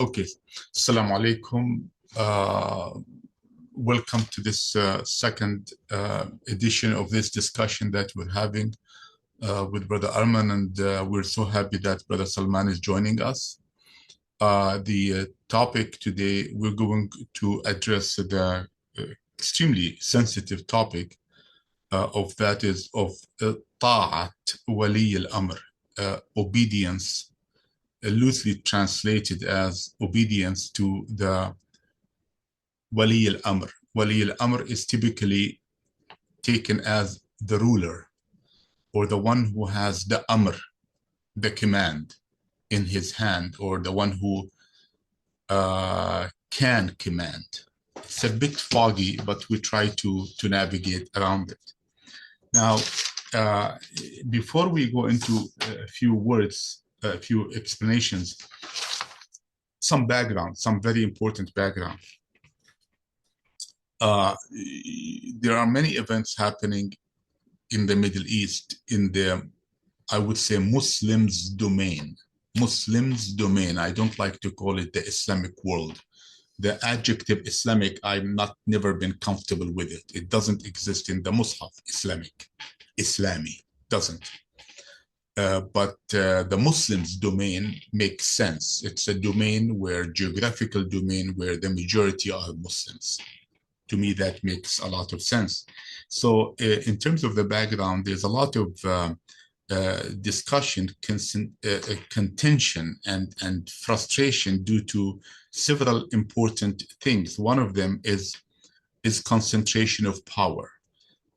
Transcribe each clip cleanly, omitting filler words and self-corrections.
Okay, Assalamu alaikum. Welcome to this second edition of this discussion that we're having with Brother Arman, and we're so happy that Brother Salman is joining us. The topic today, we're going to address the extremely sensitive topic of that is of ta'at wali al-amr, obedience, loosely translated as obedience to the wali al-amr. Wali al-amr is typically taken as the ruler or the one who has the amr, the command in his hand, or the one who can command. It's a bit foggy, but we try to navigate around it. Now, before we go into a few words, a few explanations, some background, some very important background. There are many events happening in the Middle East, in the, I would say, Muslims' domain. Muslims' domain. I don't like to call it the Islamic world. The adjective Islamic, never been comfortable with it. It doesn't exist in the Mus'haf. Islami, doesn't. But the Muslims' domain makes sense. It's a domain geographical domain where the majority are Muslims. To me, that makes a lot of sense. So in terms of the background, there's a lot of discussion, contention, and frustration due to several important things. One of them is concentration of power.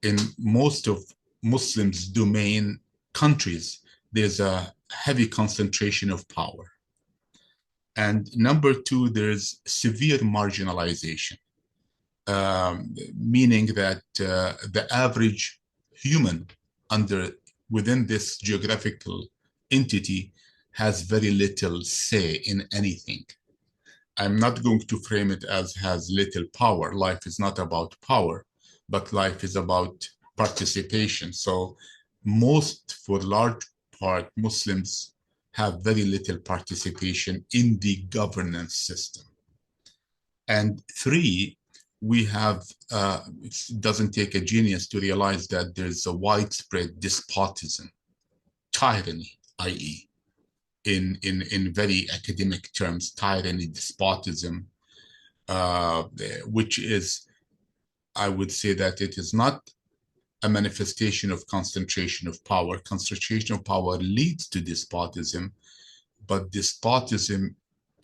In most of Muslims' domain countries, there's a heavy concentration of power. And number two, there's severe marginalization. Meaning that the average human within this geographical entity has very little say in anything. I'm not going to frame it as has little power. Life is not about power, but life is about participation. So for large part, Muslims have very little participation in the governance system. And three, we have, it doesn't take a genius to realize that there's a widespread despotism, tyranny, i.e., in very academic terms, tyranny, despotism, which is, I would say that it is not a manifestation of concentration of power. Concentration of power leads to despotism, but despotism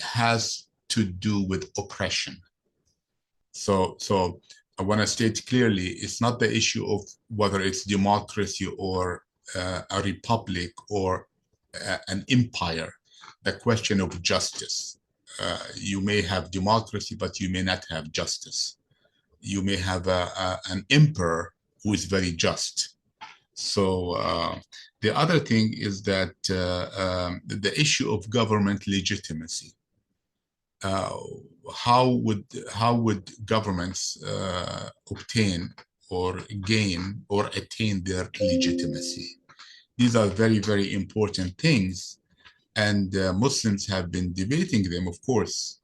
has to do with oppression. So I want to state clearly, it's not the issue of whether it's democracy or a republic or an empire, the question of justice. You may have democracy, but you may not have justice. You may have an emperor who is very just. So the other thing is that the issue of government legitimacy. How would governments obtain or gain or attain their legitimacy? These are very, very important things, and Muslims have been debating them, of course.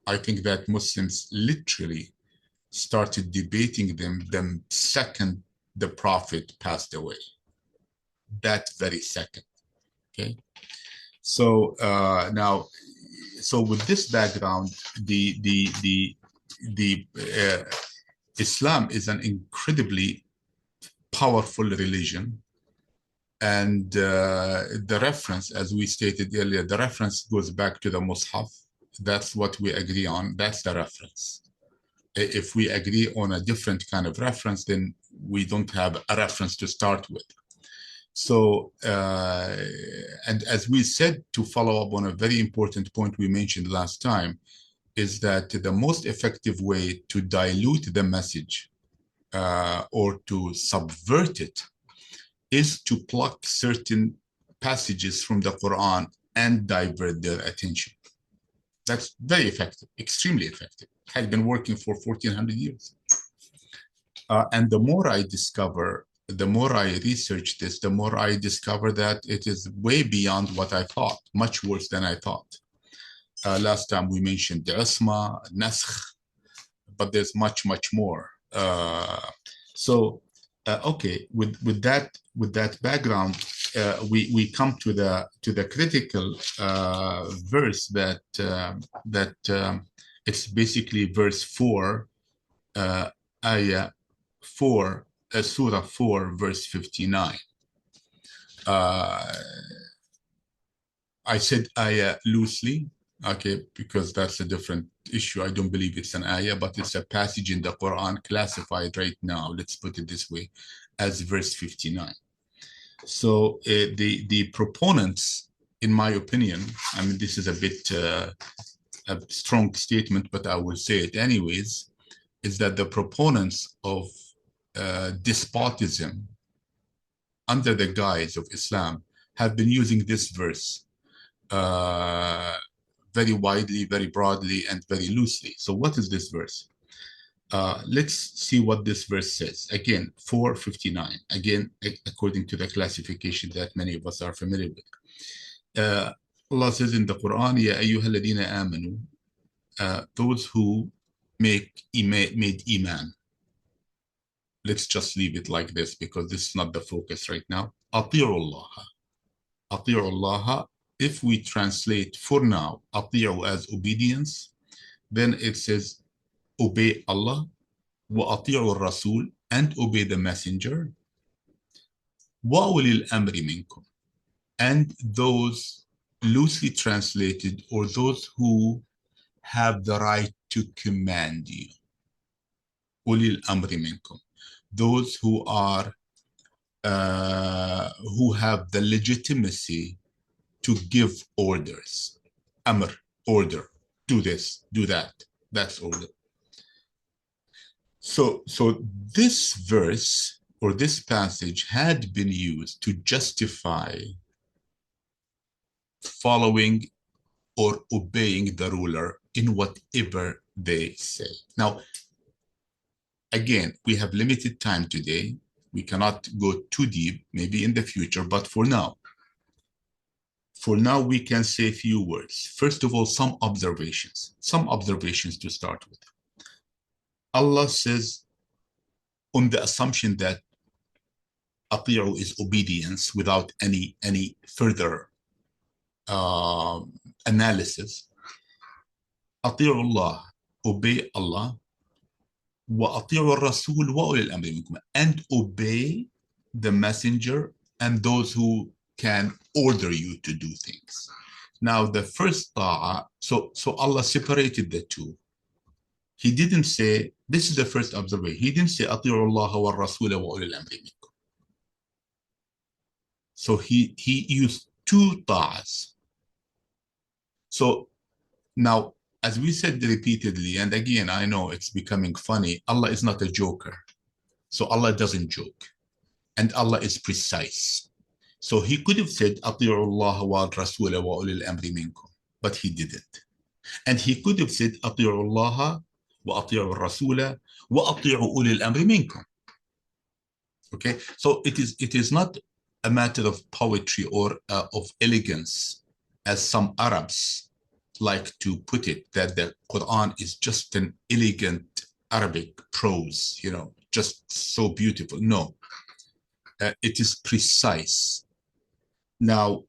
I think that Muslims literally started debating them the second the Prophet passed away. That very second, okay? So now, so with this background, Islam is an incredibly powerful religion, and the reference, as we stated earlier, the reference goes back to the Mus'haf. That's what we agree on. That's the reference. If we agree on a different kind of reference, then we don't have a reference to start with. So, and as we said, to follow up on a very important point we mentioned last time, is that the most effective way to dilute the message or to subvert it is to pluck certain passages from the Quran and divert their attention. That's very effective, extremely effective. It has been working for 1400 years. And the more I discover, the more I research this, the more I discover that it is way beyond what I thought, much worse than I thought. Last time we mentioned the isma, naskh, but there's much, much more. Okay, with that background, we come to the critical verse that it's basically verse 4, ayah 4, surah 4, verse 59. I said ayah loosely, okay, because that's a different issue. I don't believe it's an ayah, but it's a passage in the Quran classified right now, let's put it this way, as verse 59. So the proponents, in my opinion, I mean, this is a bit a strong statement, but I will say it anyways, is that the proponents of despotism under the guise of Islam have been using this verse very widely, very broadly, and very loosely. So what is this verse? Let's see what this verse says. Again, 459. Again, according to the classification that many of us are familiar with. Allah says in the Quran, Ya ayyuha alladhina amanu, those who made iman. Let's just leave it like this because this is not the focus right now. Ati'u Allah. Ati'u Allah. If we translate for now, ati'u as obedience, then it says obey Allah, wa ati'u Rasul, and obey the messenger, wa ulil amri minkum, and those loosely translated, or those who have the right to command you. Ulil amri minkum, those who are who have the legitimacy to give orders. Amr, order, do this, do that. That's order. So this verse or this passage had been used to justify following or obeying the ruler in whatever they say. Now, again, we have limited time today. We cannot go too deep, maybe in the future, but for now, we can say a few words. First of all, some observations to start with. Allah says, on the assumption that ati'u is obedience without any further analysis, ati'u Allah, obey Allah, wa ati'u Rasul wa ulil amri minkum, and obey the messenger and those who can order you to do things. Now, the first ta'ah, so Allah separated the two. He didn't say, this is the first observation. He didn't say, ati'u Allah wa Rasul wa ulil amri minkum. So he used two ta'ahs. So now, as we said repeatedly, and again, I know it's becoming funny, Allah is not a joker. So Allah doesn't joke. And Allah is precise. So he could have said, ati'u Allah wa Rasul wa ulil amri minkum, but he didn't. And he could have said, ati'u Allah wa ati'u Rasul wa ati'u ulil amri minkum. Okay, so it is not a matter of poetry or of elegance, as some Arabs like to put it, that the Quran is just an elegant Arabic prose, you know, just so beautiful. No, it is precise. Now,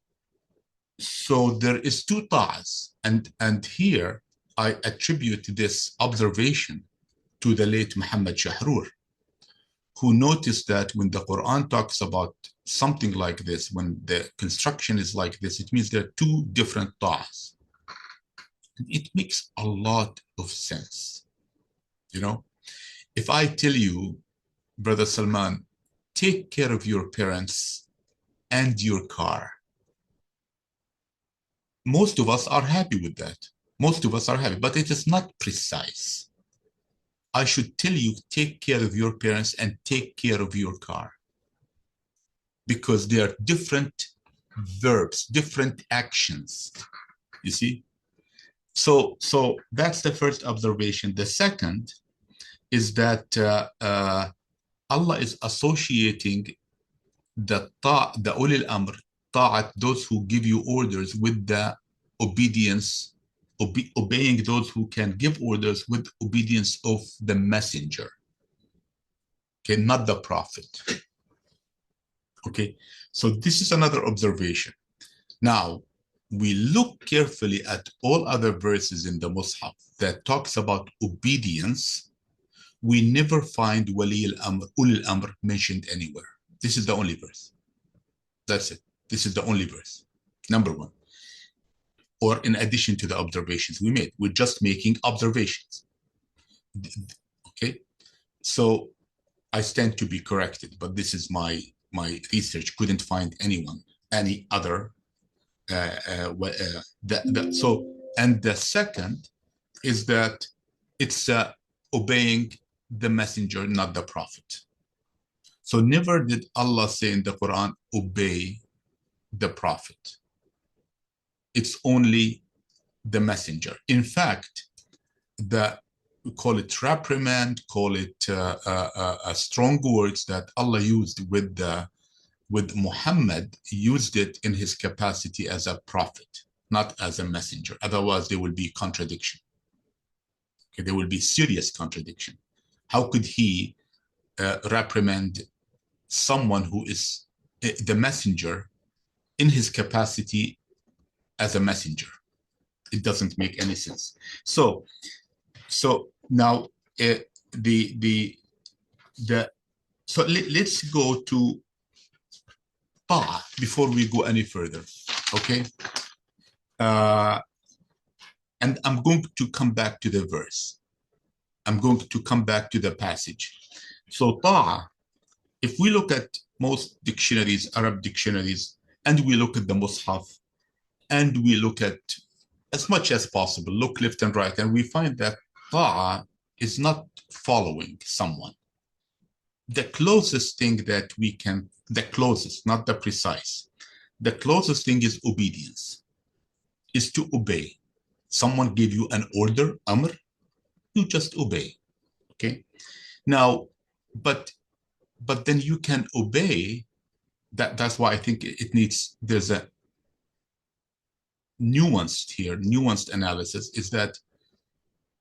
so there is two ta'as, and here I attribute this observation to the late Muhammad Shahrur, who noticed that when the Quran talks about something like this, when the construction is like this, it means there are two different ta'as. It makes a lot of sense. You know, if I tell you, Brother Salman, take care of your parents and your car, most of us are happy with that. Most of us are happy, but it is not precise. I should tell you, take care of your parents and take care of your car, because they are different verbs, different actions, you see? So that's the first observation. The second is that Allah is associating the ulil amr, ta'at, those who give you orders, with the obedience obeying those who can give orders with obedience of the messenger. Okay, not the prophet. Okay, so this is another observation. Now, we look carefully at all other verses in the Mus'haf that talks about obedience. We never find Wali al-Amr, Ul al-Amr mentioned anywhere. This is the only verse. That's it. This is the only verse. Number one. Or in addition to the observations we made, we're just making observations. Okay, so I stand to be corrected, but this is my research. Couldn't find any other. So, and the second is that it's obeying the messenger, not the prophet. So never did Allah say in the Quran, obey the prophet. It's only the messenger. In fact, we call it reprimand, call it strong words that Allah used with Muhammad, used it in his capacity as a prophet, not as a messenger. Otherwise, there will be contradiction. Okay, there will be serious contradiction. How could he reprimand someone who is the messenger in his capacity as a messenger? It doesn't make any sense. So now let's go to Ta'a before we go any further. Okay, and I'm going to come back to the verse. I'm going to come back to the passage. So Ta'a, if we look at most dictionaries, Arab dictionaries, and we look at the Mus'haf, and we look at, as much as possible, look left and right, and we find that Ta'a is not following someone. The closest thing that we can, the closest, not the precise, the closest thing is obedience, is to obey. Someone gave you an order, Amr, you just obey. Okay? Now, but then you can obey. That's why I think it needs, there's a nuanced analysis, is that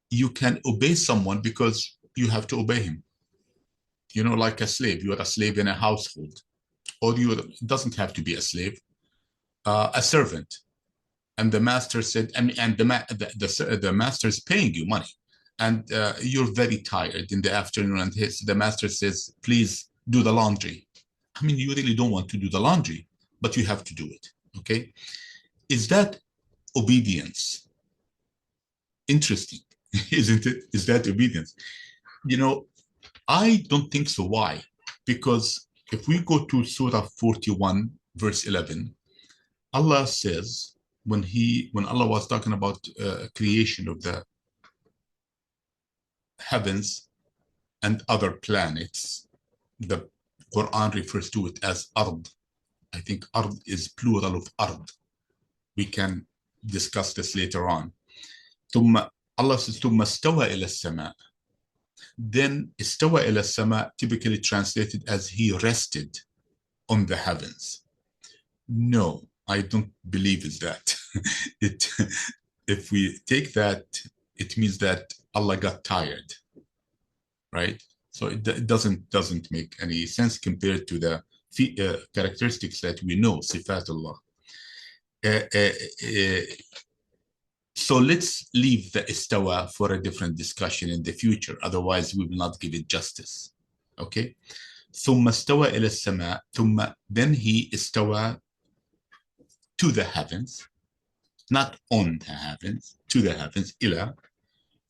you can obey someone because you have to obey him. You know, like a slave. You are a slave in a household, or it doesn't have to be a slave, a servant. And the master said, and the master is paying you money, and you're very tired in the afternoon, and the master says, please do the laundry. I mean, you really don't want to do the laundry, but you have to do it. Okay? Is that obedience? Interesting, isn't it? Is that obedience? You know, I don't think so. Why? Because if we go to Surah 41, verse 11, Allah says, when Allah was talking about creation of the heavens and other planets, the Quran refers to it as Ard. I think Ard is plural of Ard. We can discuss this later on. Allah says, ثم استوى إلى السماء. Then istawa ila sama, typically translated as he rested on the heavens. No, I don't believe is that. If we take that, it means that Allah got tired, right? So it doesn't make any sense compared to the characteristics that we know, sifatullah. So let's leave the istawa for a different discussion in the future. Otherwise, we will not give it justice. Okay? ثم استوى إلى السماء. Then he istawa to the heavens, not on the heavens, to the heavens. إلى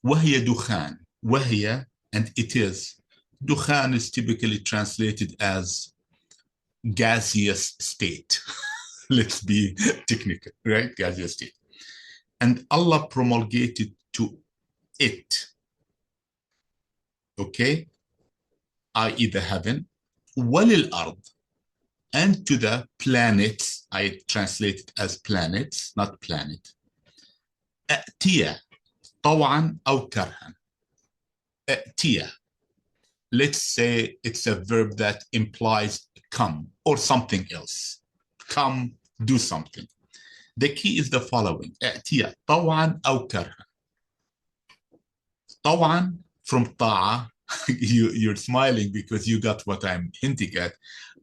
وهي دخان. وهي, and it is. Dukhan is typically translated as gaseous state. Let's be technical, right? Gaseous state. And Allah promulgated to it, okay, i.e. the heaven, walil ard, and to the planets. I translate it as planets, not planet. ائتيا طوعا أو كرها. ائتيا. Let's say it's a verb that implies come or something else. Come, do something. The key is the following. اعتياء طوعا أو كرها. طوعا from طاعة. You're smiling because you got what I'm hinting at.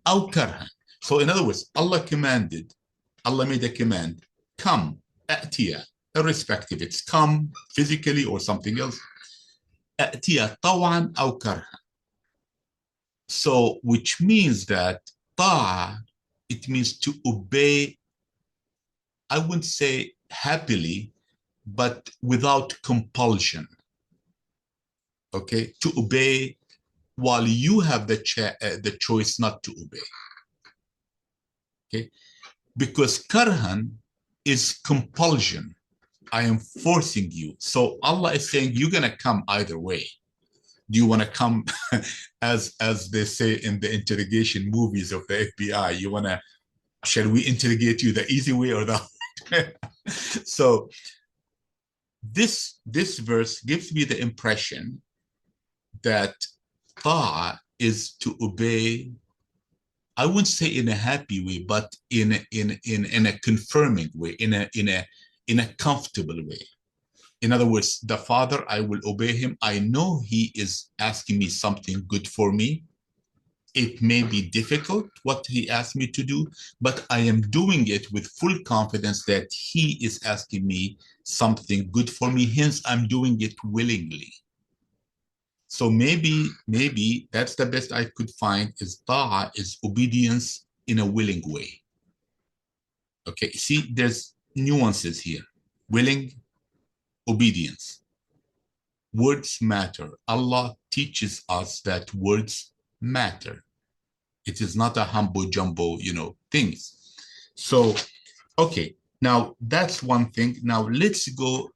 أو كرها. So in other words, Allah made a command, come, أتيا, irrespective, it's come physically or something else. أتيا طوعا أو كرها. So, which means that طاعة, it means to obey, I wouldn't say happily, but without compulsion. Okay, to obey while you have the choice not to obey. Okay, because karhan is compulsion. I am forcing you. So Allah is saying you're gonna come either way. Do you want to come, as they say in the interrogation movies of the FBI? Shall we interrogate you the easy way or the hard way? So this verse gives me the impression that ta'a is to obey. I wouldn't say in a happy way, but in a confirming way, in a comfortable way. In other words, the Father, I will obey him. I know he is asking me something good for me. It may be difficult what he asked me to do, but I am doing it with full confidence that he is asking me something good for me. Hence, I'm doing it willingly. So maybe that's the best I could find is ta'a is obedience in a willing way. Okay, see, there's nuances here. Willing, obedience. Words matter. Allah teaches us that words matter. It is not a humbo jumbo, things. So, okay, now that's one thing. Now let's go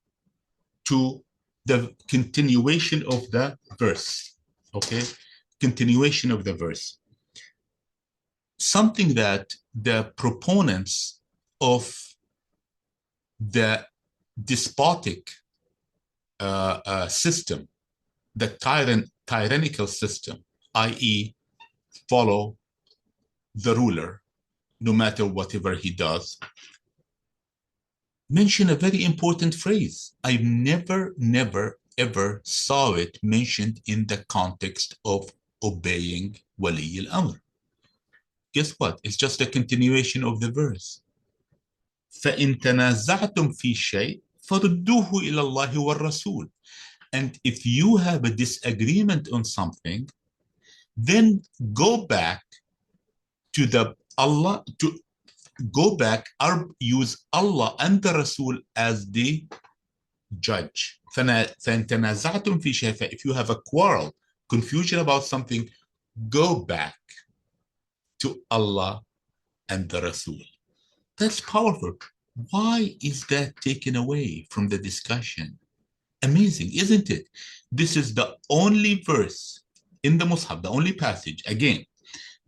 to the continuation of the verse. Okay, continuation of the verse. Something that the proponents of the despotic system, the tyrannical system, i.e., follow the ruler, no matter whatever he does, mention a very important phrase. I never, ever saw it mentioned in the context of obeying Wali al-Amr. Guess what? It's just a continuation of the verse. فَإِن تَنَازَعْتُمْ فِي شَيْءٍ فَرُدُّوهُ إِلَى اللَّهِ وَالرَّسُولِ. And if you have a disagreement on something, then go back to Allah, to go back or use Allah and the Rasul as the judge. فَإِن تَنَازَعْتُمْ فِي شَيْءٍ. If you have a quarrel, confusion about something, go back to Allah and the Rasul. That's powerful. Why is that taken away from the discussion? Amazing, isn't it? This is the only verse in the Mus'haf, the only passage, again,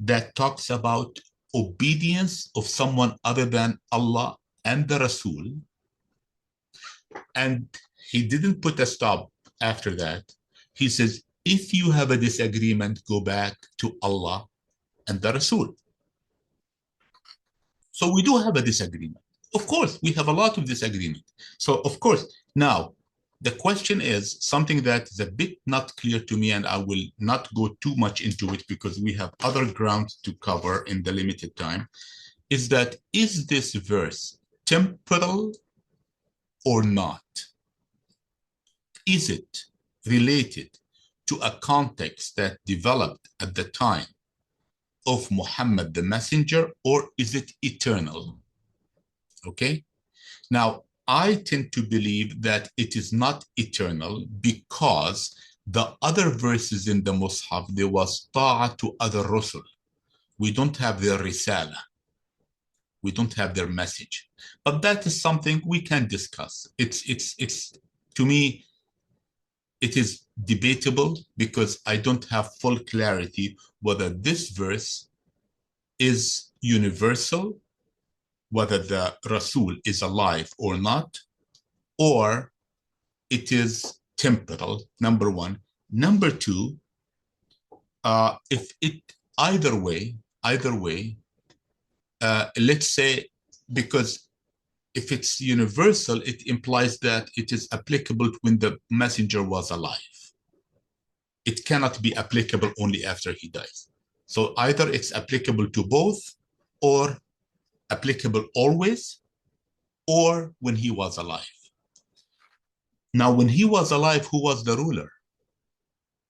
that talks about obedience of someone other than Allah and the Rasul. And he didn't put a stop after that. He says, if you have a disagreement, go back to Allah and the Rasul. So we do have a disagreement. Of course, we have a lot of disagreement. So of course, now the question is something that is a bit not clear to me, and I will not go too much into it because we have other grounds to cover in the limited time, is this verse temporal or not? Is it related to a context that developed at the time of Muhammad the messenger, or is it eternal? Okay, now I tend to believe that it is not eternal because the other verses in the Mus'haf, there was ta'a to other Rusul. We don't have their risala. We don't have their message. But that is something we can discuss. It's to me, it is debatable because I don't have full clarity whether this verse is universal, whether the Rasul is alive or not, or it is temporal, number one. Number two, if it either way, let's say, because if it's universal, it implies that it is applicable when the messenger was alive. It cannot be applicable only after he dies. So either it's applicable to both, or applicable always, or when he was alive. Now, when he was alive, who was the ruler?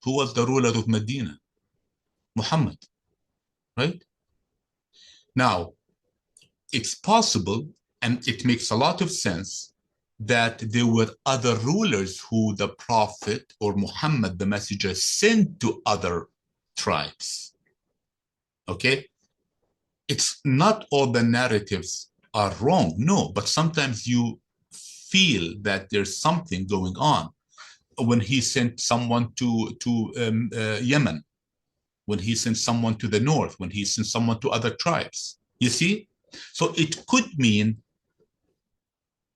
Who was the ruler of Medina? Muhammad, right? Now, it's possible, and it makes a lot of sense, that there were other rulers who the Prophet or Muhammad, the messenger, sent to other tribes. Okay? It's not all the narratives are wrong, no, but sometimes you feel that there's something going on. When he sent someone to Yemen, when he sent someone to the north, when he sent someone to other tribes, you see? So it could mean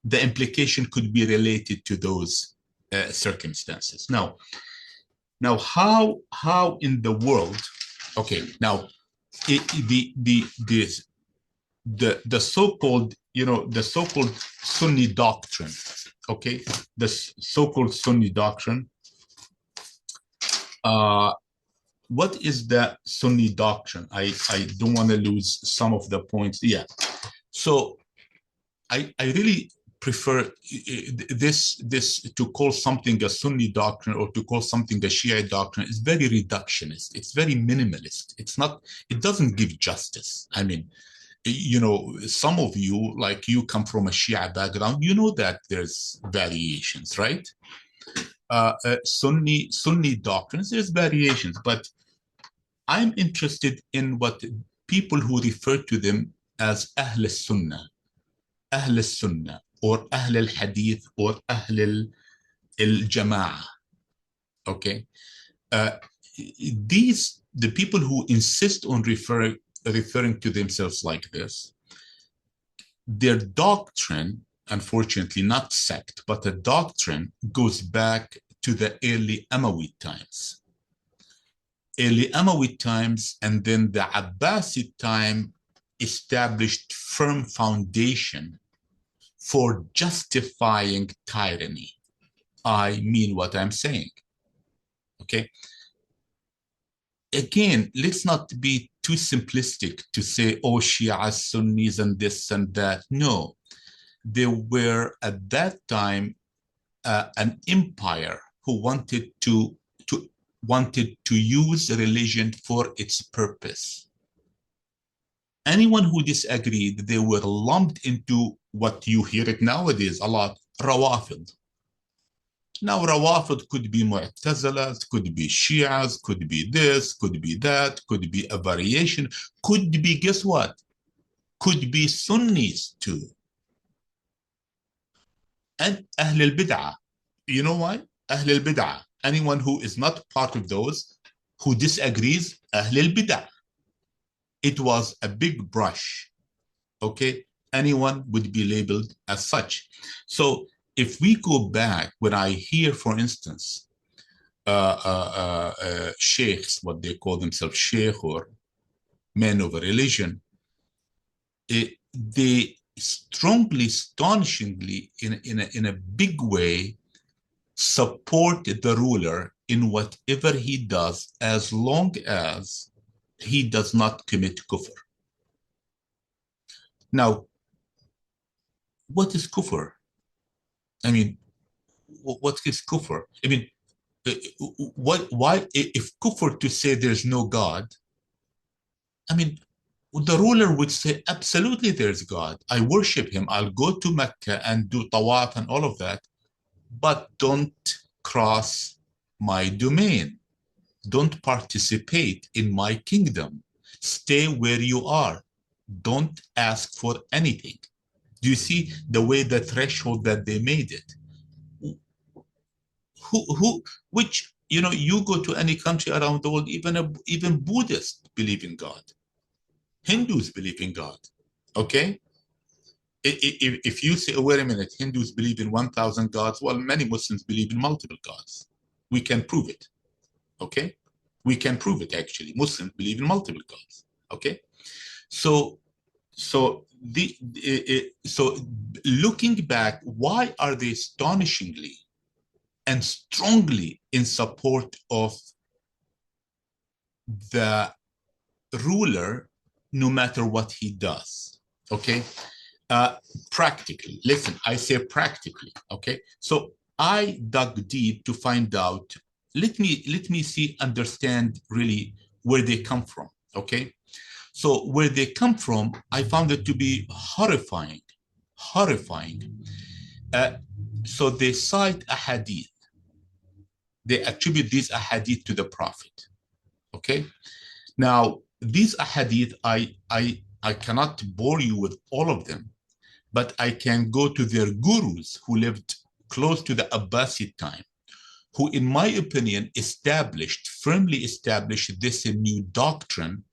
the implication could be related to those circumstances. Now, how in the world? Okay, now the so-called the so-called Sunni doctrine. Okay, the so-called Sunni doctrine. What is the Sunni doctrine? I don't want to lose some of the points. Yeah, so I really prefer this to call something a Sunni doctrine or to call something a Shia doctrine is very reductionist. It's very minimalist. It's not. It doesn't give justice. I mean, some of you, like you come from a Shia background, you know that there's variations, right? Sunni doctrines, there's variations, but I'm interested in what people who refer to them as Ahl Al-Sunna, Ahl Al-Sunna, or Ahl Al-Hadith, or Ahl Al-Jama'ah. Okay, the people who insist on referring to themselves like this, their doctrine, unfortunately not sect, but a doctrine, goes back to the early Umayyad times. Early Umayyad times, and then the Abbasid time established firm foundation for justifying tyranny. I mean what I'm saying. Okay. Again, let's not be too simplistic to say, oh, Shia, Sunnis, and this and that. No, there were at that time an empire who wanted to use religion for its purpose. Anyone who disagreed, they were lumped into what you hear it nowadays a lot, Rawafid. Now, Rawafid could be Mu'tazilas, could be Shias, could be this, could be that, could be a variation, could be, guess what? Could be Sunnis too. And Ahl al-Bid'ah. You know why? Ahl al-Bid'ah. Anyone who is not part of those, who disagrees, Ahl al-Bid'ah. It was a big brush. Okay? Anyone would be labeled as such. So if we go back, when I hear, for instance, sheikhs, what they call themselves, sheikh or men of a religion, they strongly, astonishingly, in a big way, support the ruler in whatever he does, as long as he does not commit kufr. Now, what is kufr? I mean, what is kufr? I mean, why, if kufr to say there's no God, I mean, the ruler would say, absolutely there's God. I worship him. I'll go to Mecca and do tawaf and all of that, but don't cross my domain. Don't participate in my kingdom. Stay where you are. Don't ask for anything. Do you see the way, the threshold that they made it? Which, you go to any country around the world, even Buddhists believe in God. Hindus believe in God. Okay? If you say, oh, wait a minute, Hindus believe in 1,000 gods, well, many Muslims believe in multiple gods. We can prove it. Okay? We can prove it, actually. Muslims believe in multiple gods. Okay? So So looking back, why are they astonishingly and strongly in support of the ruler, no matter what he does? Okay, practically. Listen, I say practically. Okay, so I dug deep to find out. Let me see, understand really where they come from. Okay, so where they come from, I found it to be horrifying, horrifying. So they cite a hadith. They attribute these ahadith to the Prophet. Okay. Now, these ahadith, I cannot bore you with all of them, but I can go to their gurus who lived close to the Abbasid time, who, in my opinion, firmly established this new doctrine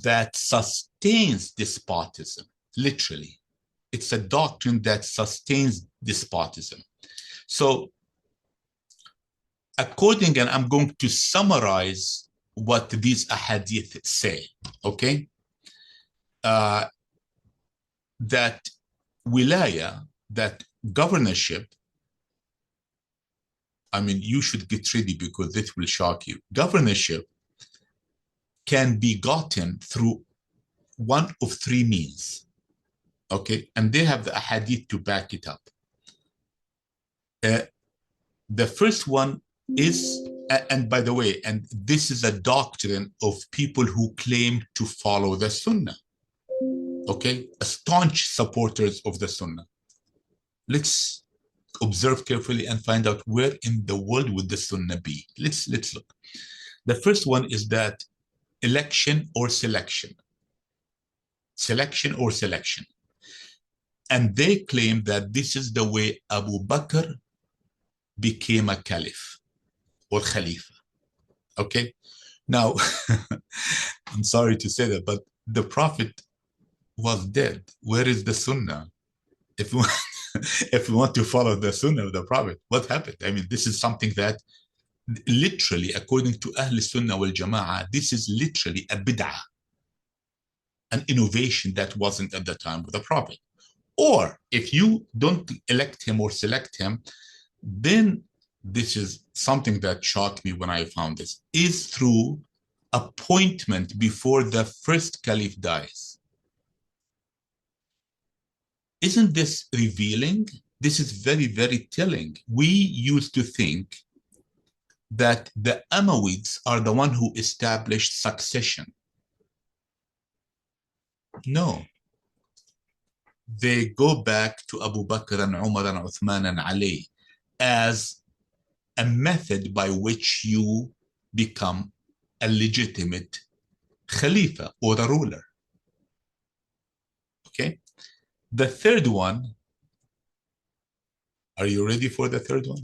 that sustains despotism, literally. It's a doctrine that sustains despotism. So according, and I'm going to summarize what these ahadith say, okay? That wilaya, that governorship, I mean, you should get ready because it will shock you. Governorship can be gotten through one of three means, okay? And they have the ahadith to back it up. The first one is, and by the way, and this is a doctrine of people who claim to follow the Sunnah, okay? Staunch supporters of the Sunnah. Let's observe carefully and find out where in the world would the Sunnah be. Let's look. The first one is that election or selection. Selection or selection. And they claim that this is the way Abu Bakr became a caliph or khalifa. Okay. Now, I'm sorry to say that, but the Prophet was dead. Where is the Sunnah? If we, if we want to follow the Sunnah of the Prophet, what happened? I mean, this is something that literally, according to Ahl Al-Sunna wal Jama'ah, this is literally a bid'ah, an innovation that wasn't at the time of the Prophet. Or if you don't elect him or select him, then this is something that shocked me when I found this, is through appointment before the first caliph dies. Isn't this revealing? This is very, very telling. We used to think that the Umayyads are the one who established succession. No. They go back to Abu Bakr and Umar and Uthman and Ali as a method by which you become a legitimate khalifa or a ruler. Okay. The third one, are you ready for the third one?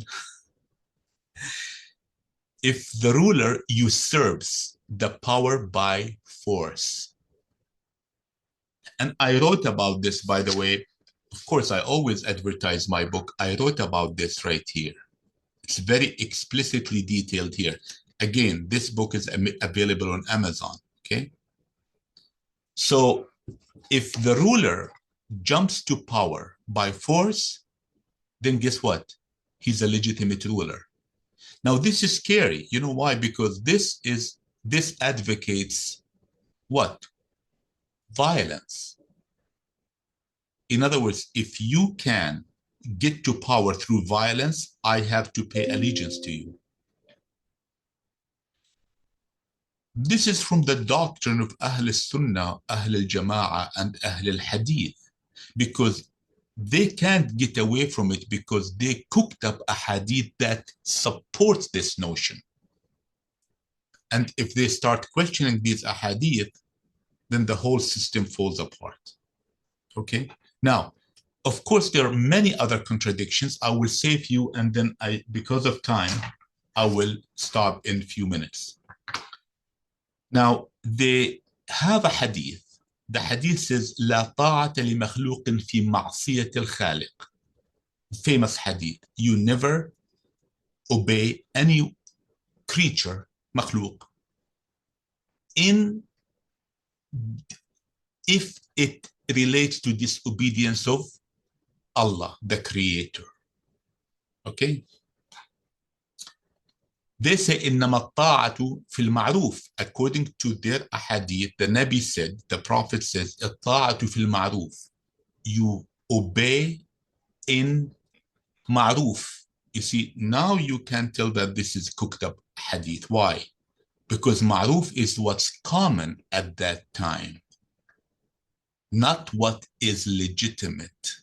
If the ruler usurps the power by force. And I wrote about this, by the way. Of course, I always advertise my book. I wrote about this right here. It's very explicitly detailed here. Again, this book is available on Amazon, okay? So if the ruler jumps to power by force, then guess what? He's a legitimate ruler. Now, this is scary. You know why? Because this advocates what? Violence. In other words, if you can get to power through violence, I have to pay allegiance to you. This is from the doctrine of Ahl Al-Sunna, Ahl Al-Jama'ah, and Ahl Al-Hadith, because they can't get away from it because they cooked up a hadith that supports this notion. And if they start questioning these ahadith, then the whole system falls apart. Okay? Now, of course, there are many other contradictions. I will save you, and then because of time, I will stop in a few minutes. Now, they have a hadith. The hadith says, لا طاعة لمخلوق في معصية الخالق. Famous hadith. You never obey any creature, makhluk, if it relates to disobedience of Allah, the creator. Okay? They say, إنما الطاعة في المعروف. According to their ahadith, the Nabi said, the Prophet says, الطاعة في المعروف. You obey in ma'ruf. You see, now you can tell that this is cooked up hadith. Why? Because ma'ruf is what's common at that time, not what is legitimate.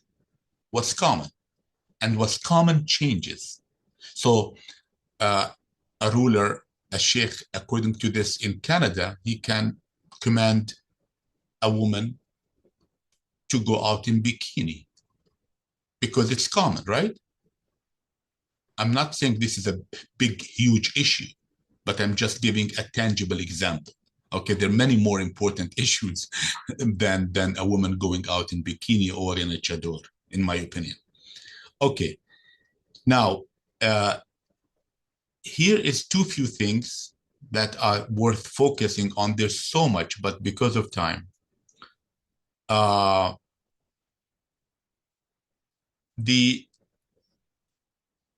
What's common. And what's common changes. So a ruler, a sheikh, according to this in Canada, he can command a woman to go out in bikini because it's common, right? I'm not saying this is a big, huge issue, but I'm just giving a tangible example. Okay, there are many more important issues than a woman going out in bikini or in a chador, in my opinion. Okay, now, here is too few things that are worth focusing on. There's so much, but because of time,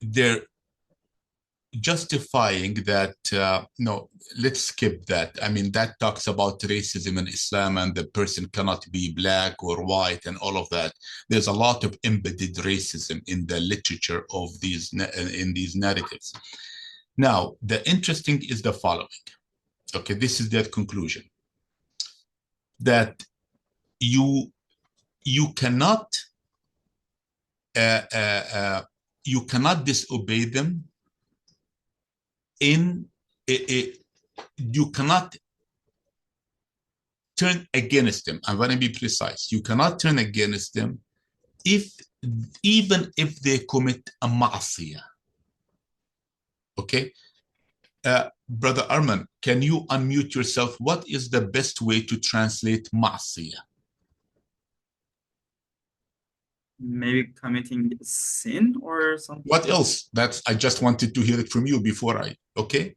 they're justifying that, no, let's skip that. I mean, that talks about racism in Islam and the person cannot be black or white and all of that. There's a lot of embedded racism in the literature of these, in these narratives. Now, the interesting is the following. Okay, this is their conclusion. That you cannot disobey them in you cannot turn against them. I'm going to be precise. You cannot turn against them even if they commit a ma'asiyah. Okay, Brother Arman, can you unmute yourself? What is the best way to translate ma'asiyah? Maybe committing sin or something. What else? I just wanted to hear it from you before okay?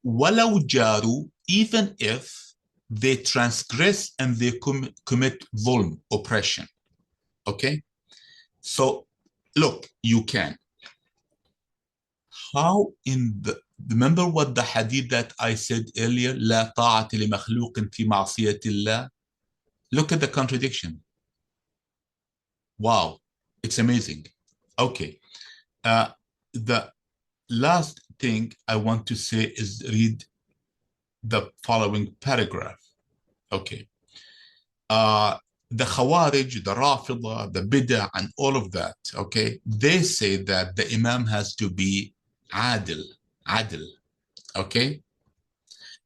وَلَوْ جَارُوا, even if they transgress and they commit dhulm, oppression. Okay? So, look, you can. How remember what the hadith that I said earlier, لا طاعة لمخلوق في معصية الله? Look at the contradiction. Wow, it's amazing. Okay. The last thing I want to say is read the following paragraph. Okay. The Khawarij, the Rafida, the Bid'ah, and all of that, okay, they say that the Imam has to be adil, okay?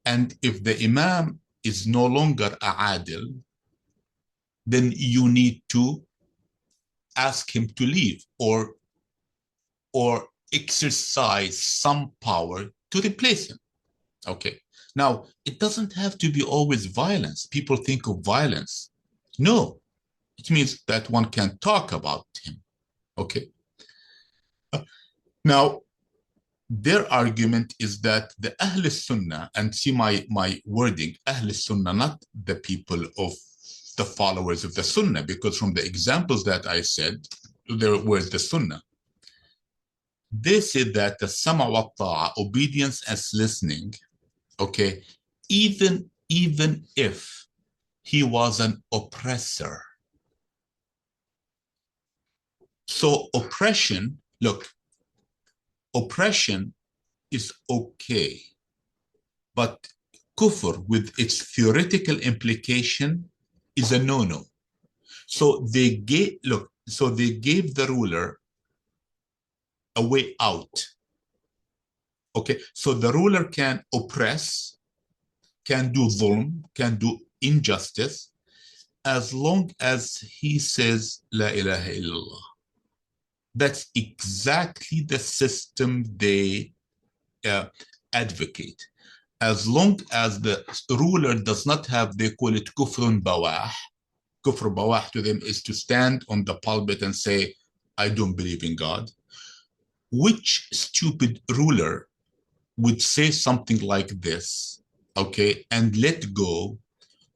And if the Imam is no longer a adil, then you need to ask him to leave or exercise some power to replace him. Okay. Now, it doesn't have to be always violence. People think of violence. No, it means that one can talk about him. Okay. Now, their argument is that the Ahl Al-Sunna, and see my wording, Ahl Al-Sunna, not the people of the followers of the Sunnah, because from the examples that I said, there was the Sunnah. They said that the sama wa ta'a, obedience as listening, okay, even if he was an oppressor. So oppression, look, oppression is okay, but kufr with its theoretical implication is a no-no. So they gave the ruler a way out. Okay, so the ruler can oppress, can do dhulm, can do injustice, as long as he says La ilaha illallah. That's exactly the system they advocate. As long as the ruler does not have, they call it kufrun bawah. Kufr bawah to them is to stand on the pulpit and say, I don't believe in God. Which stupid ruler would say something like this, okay, and let go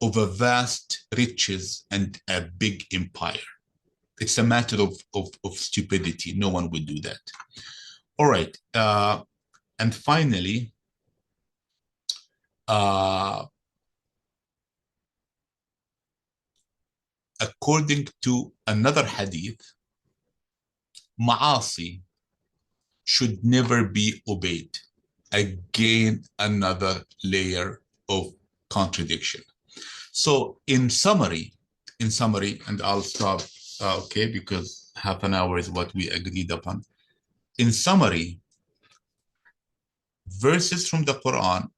of a vast riches and a big empire. It's a matter of stupidity. No one would do that. All right. And finally, according to another hadith, ma'asi should never be obeyed. Again, another layer of contradiction. So in summary, and I'll stop, okay, because half an hour is what we agreed upon. In summary, verses from the Quran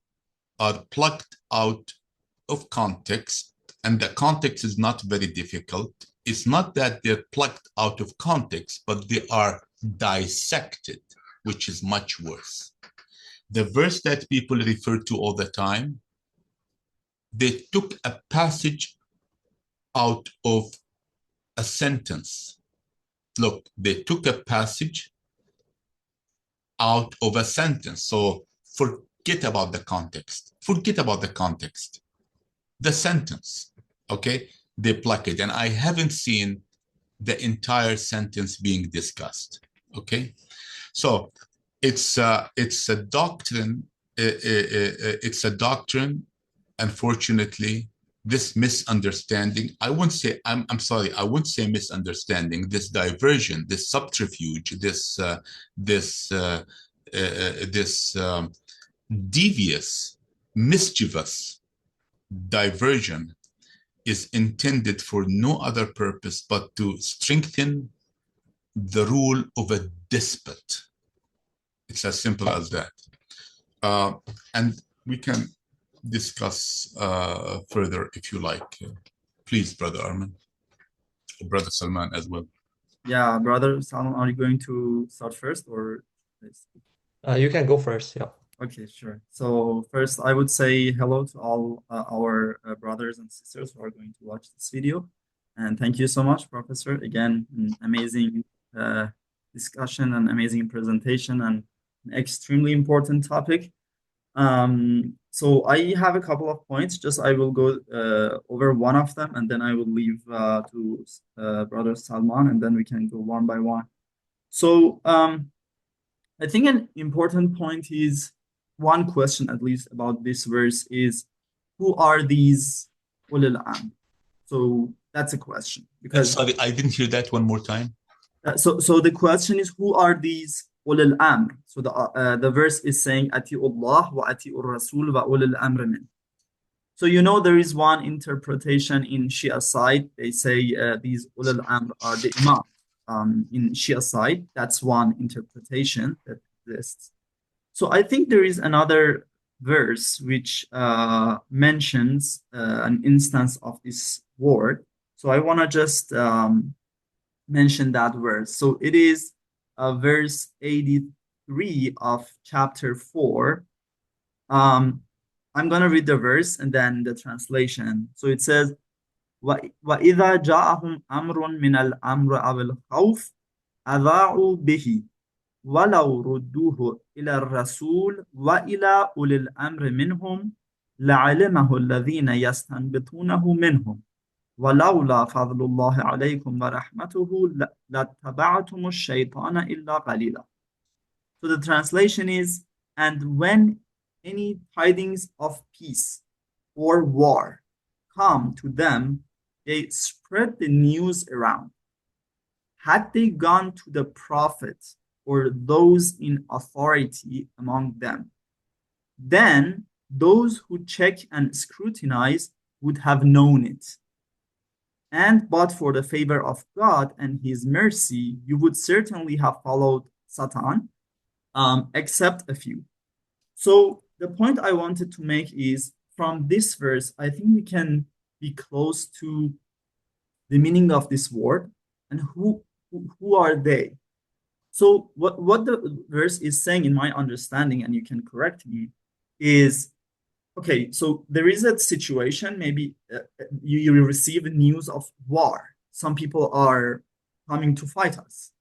are plucked out of context, and the context is not very difficult. It's not that they're plucked out of context, but they are dissected, which is much worse. The verse that people refer to all the time, they took a passage out of a sentence. Look, they took a passage out of a sentence. So forget about the context. Forget about the context. The sentence, okay? They pluck it. And I haven't seen the entire sentence being discussed, okay? So it's a doctrine. It's a doctrine. Unfortunately, this misunderstanding, I wouldn't say, I'm sorry, I wouldn't say misunderstanding, this diversion, this subterfuge, this devious, mischievous diversion is intended for no other purpose but to strengthen the rule of a despot. It's as simple as that. And we can discuss further if you like. Please, Brother Arman, Brother Salman as well. Yeah, Brother Salman, are you going to start first or? You can go first, yeah. Okay, sure. So first, I would say hello to all our brothers and sisters who are going to watch this video. And thank you so much, Professor. Again, an amazing discussion and amazing presentation and an extremely important topic. So I have a couple of points. Just I will go over one of them, and then I will leave to Brother Salman, and then we can go one by one. So I think an important point is one question, at least, about this verse is, who are these ulul amr? So that's a question. Because sorry, I didn't hear that one more time. So the question is, who are these ulul amr? So the verse is saying, Ati'ullah wa ati'ur rasul wa ulul amr min. So you know there is one interpretation in Shia side. They say these ulul amr are the imam. In Shia side, that's one interpretation that exists. So I think there is another verse which mentions an instance of this word. So I want to just mention that verse. So it is verse 83 of chapter 4. I'm going to read the verse and then the translation. So it says, وَإِذَا جَاءَهُمْ أَمْرٌ مِنَ الْأَمْرِ أَوِ الْخَوْفِ أَذَاعُوا بِهِ وَلَوْ رُدُّوهُ إِلَى الرَّسُولِ وَإِلَى أُولِي الْأَمْرِ مِنْهُمْ لَعَلِمَهُ الَّذِينَ يَسْتَنبِطُونَهُ مِنْهُمْ وَلَوْلَا فَضْلُ اللَّهِ عَلَيْكُمْ وَرَحْمَتُهُ لَاتَّبَعْتُمُ الشَّيْطَانَ إِلَّا قَلِيلًا. So the translation is, and when any tidings of peace or war come to them, they spread the news around. Had they gone to the prophet or those in authority among them, then those who check and scrutinize would have known it. And but for the favor of God and his mercy, you would certainly have followed Satan, except a few. So the point I wanted to make is, from this verse, I think we can be close to the meaning of this word and who are they. So what the verse is saying, in my understanding, and you can correct me, is, okay, so there is a situation, maybe you receive news of war. Some people are coming to fight us.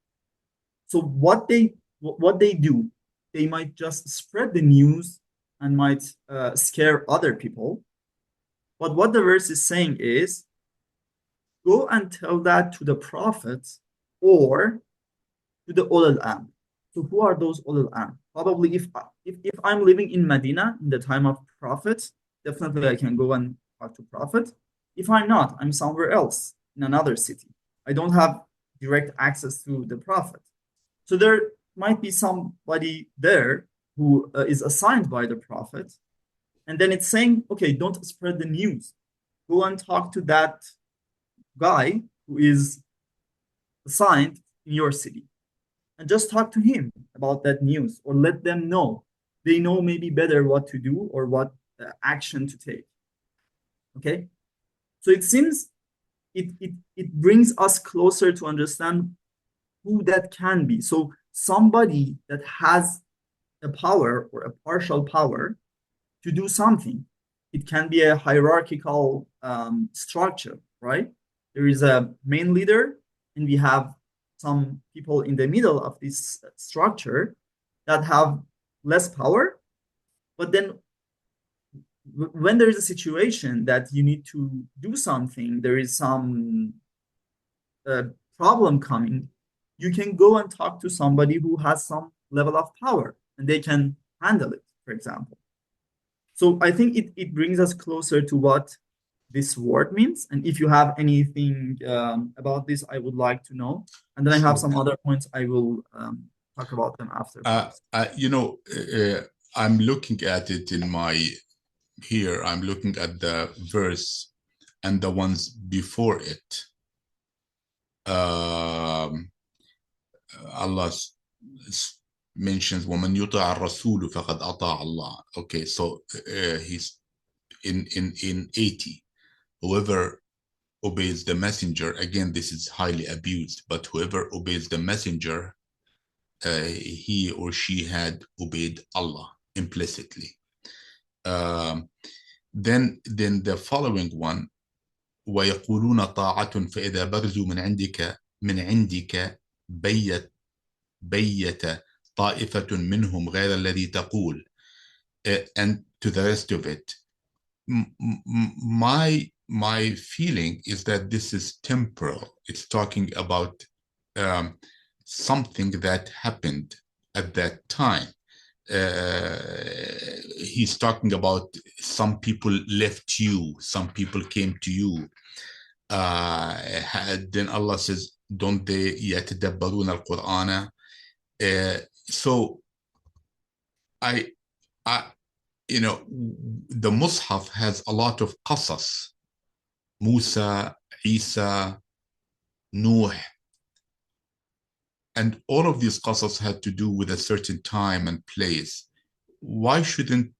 So what they do, they might just spread the news and might scare other people. But what the verse is saying is, go and tell that to the prophets or to the Ahl Al-Amr. So who are those Ahl Al-Amr? Probably if I'm living in Medina in the time of prophets, definitely I can go and talk to prophet. If I'm not, I'm somewhere else in another city. I don't have direct access to the prophet. So there might be somebody there who is assigned by the prophet. And then it's saying, okay, don't spread the news. Go and talk to that guy who is assigned in your city and just talk to him about that news or let them know. They know maybe better what to do or what action to take. Okay. So it seems it brings us closer to understand who that can be. So somebody that has a power or a partial power to do something. It can be a hierarchical structure, right? There is a main leader, and we have some people in the middle of this structure that have less power. But then when there is a situation that you need to do something, there is some problem coming, you can go and talk to somebody who has some level of power and they can handle it, for example. So I think it brings us closer to what this word means. And if you have anything about this, I would like to know. And then I have Sure. some other points. I will talk about them after. I'm looking at it here. I'm looking at the verse and the ones before it. Allah mentions وَمَنْ يُطِعَ الرَّسُولُ فَقَدْ أَطَاعَ اللَّهَ. Okay, so he's in 80. Whoever obeys the messenger, again, this is highly abused, but whoever obeys the messenger, he or she had obeyed Allah implicitly. Then the following one, وَيَقُولُونَ طَاعَةٌ فَإِذَا بَرْزُوا مِنْ عِنْدِكَ بيت طائفة منهم غير الذي تقول, and to the rest of it. My feeling is that this is temporal. It's talking about something that happened at that time. He's talking about some people left you, some people came to you. Then Allah says, don't they يتدبرون القرآن? So the Mus'haf has a lot of qasas. Musa, Isa, Nuh, and all of these qasas had to do with a certain time and place. Why shouldn't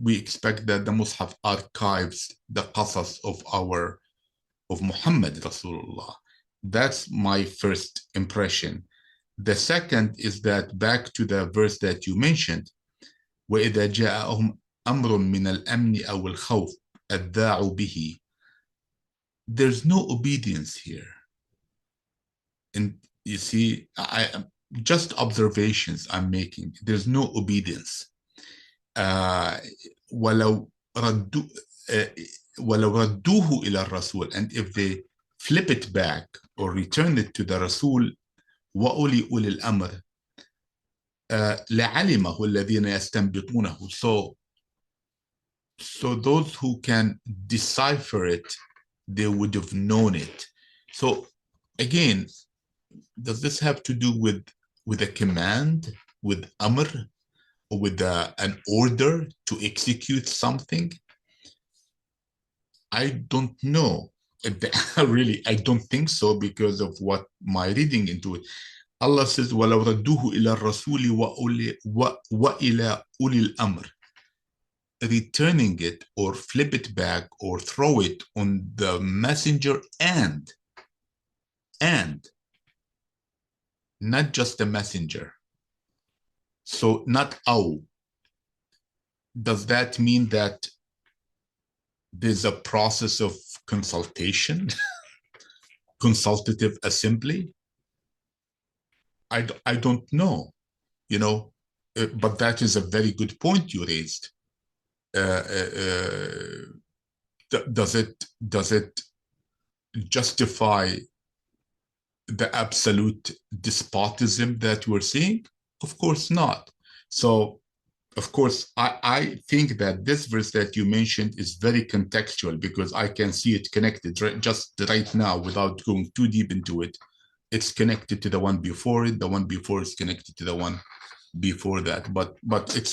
we expect that the Mus'haf archives the qasas of Muhammad Rasulullah? That's my first impression. The second is that back to the verse that you mentioned, وَإِذَا جَاءَهُمْ أَمْرٌ مِّنَ الْأَمْنِ أَوِ الْخَوْفِ أَذَّاعُوا بِهِ. There's no obedience here. And you see, just observations I'm making. There's no obedience. وَلَوْ رَدُّوهُ إِلَى الرَّسُولِ. And if they flip it back or return it to the Rasul, وَأُولِي أُولِي الْأَمْرِ لَعَلِمَهُ الَّذِينَ يَسْتَنْبِطُونَهُ. So those who can decipher it, they would have known it. So again, does this have to do with a command, with amr, or with an order to execute something? I don't know. Really, I don't think so because of what my reading into it. Allah says, وَلَوْ رَدُّوهُ إِلَى الرَّسُولِ وَإِلَى أُولِي الْأَمْرِ. Returning it or flip it back or throw it on the messenger and not just the messenger. So not aw. Does that mean that there's a process of consultation, consultative assembly? I don't know, but that is a very good point you raised. uh, uh, does it justify the absolute despotism that we're seeing? Of course not. So, of course, I think that this verse that you mentioned is very contextual because I can see it connected just right now without going too deep into it. It's connected to the one before it. The one before is connected to the one before that. But it's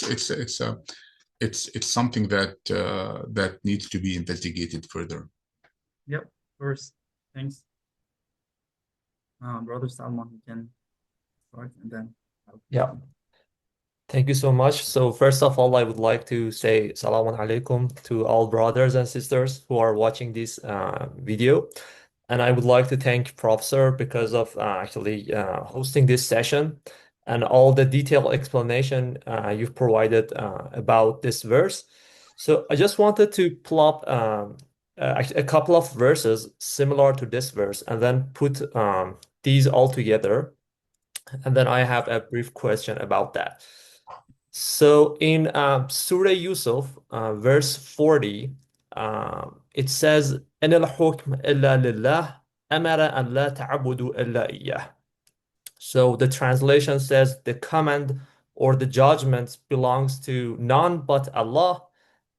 something that that needs to be investigated further. Yep, of course. Thanks. Brother Salman, you can start and then Yeah. Thank you so much. So first of all, I would like to say Salaam alaikum to all brothers and sisters who are watching this video. And I would like to thank Professor because of actually hosting this session and all the detailed explanation you've provided about this verse. So I just wanted to plop a couple of verses similar to this verse and then put these all together. And then I have a brief question about that. So in Surah Yusuf, verse 40, it says, إِنَ الْحُكْمَ إِلَّا لِلَّهِ أَمَرَ أَنْ لَا تَعْبُدُوا إِلَّا إِيَّهِ. So the translation says the command or the judgment belongs to none but Allah,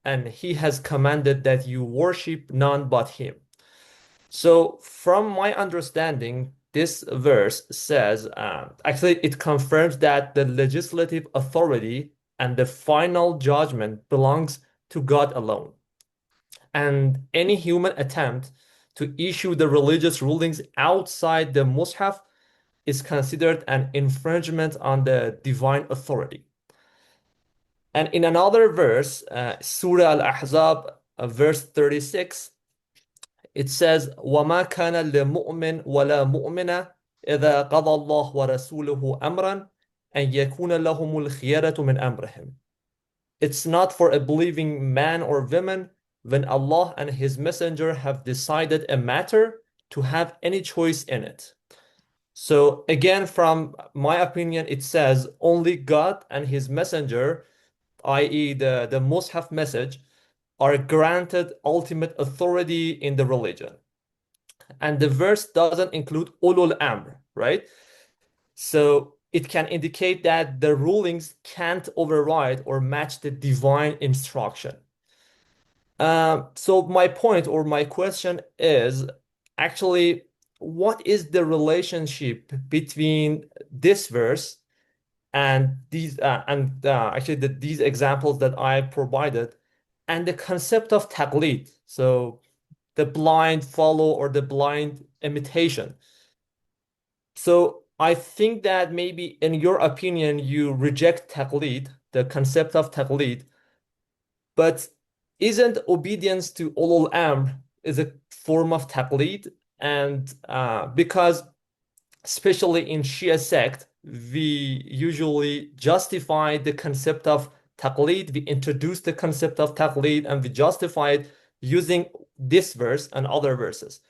and He has commanded that you worship none but Him. So, from my understanding, this verse says, actually, it confirms that the legislative authority and the final judgment belongs to God alone. And any human attempt to issue the religious rulings outside the Mus'haf is considered an infringement on the divine authority. And in another verse, Surah Al-Ahzab, verse 36, it says, وَمَا كَانَ لِمُؤْمِنٍ وَلَا مُؤْمِنَةٍ إِذَا قَضَى اللَّهُ وَرَسُولُهُ أَمْرًا أَنْ يَكُونَ لَهُمُ الْخِيَرَةُ مِنْ أَمْرِهِمْ. It's not for a believing man or woman when Allah and His Messenger have decided a matter to have any choice in it. So again, from my opinion, it says only God and His Messenger, i.e. the Mus'haf message, are granted ultimate authority in the religion. And the verse doesn't include ulul amr, right? So it can indicate that the rulings can't override or match the divine instruction. So my point or my question is actually, what is the relationship between this verse and these these examples that I provided and the concept of taqlid? So the blind follow or the blind imitation. So I think that maybe in your opinion, you reject taqlid, the concept of taqlid, but isn't obedience to ulul amr is a form of taqlid? And because especially in Shia sect, we usually justify the concept of taqlid, we introduce the concept of taqlid, and we justify it using this verse and other verses.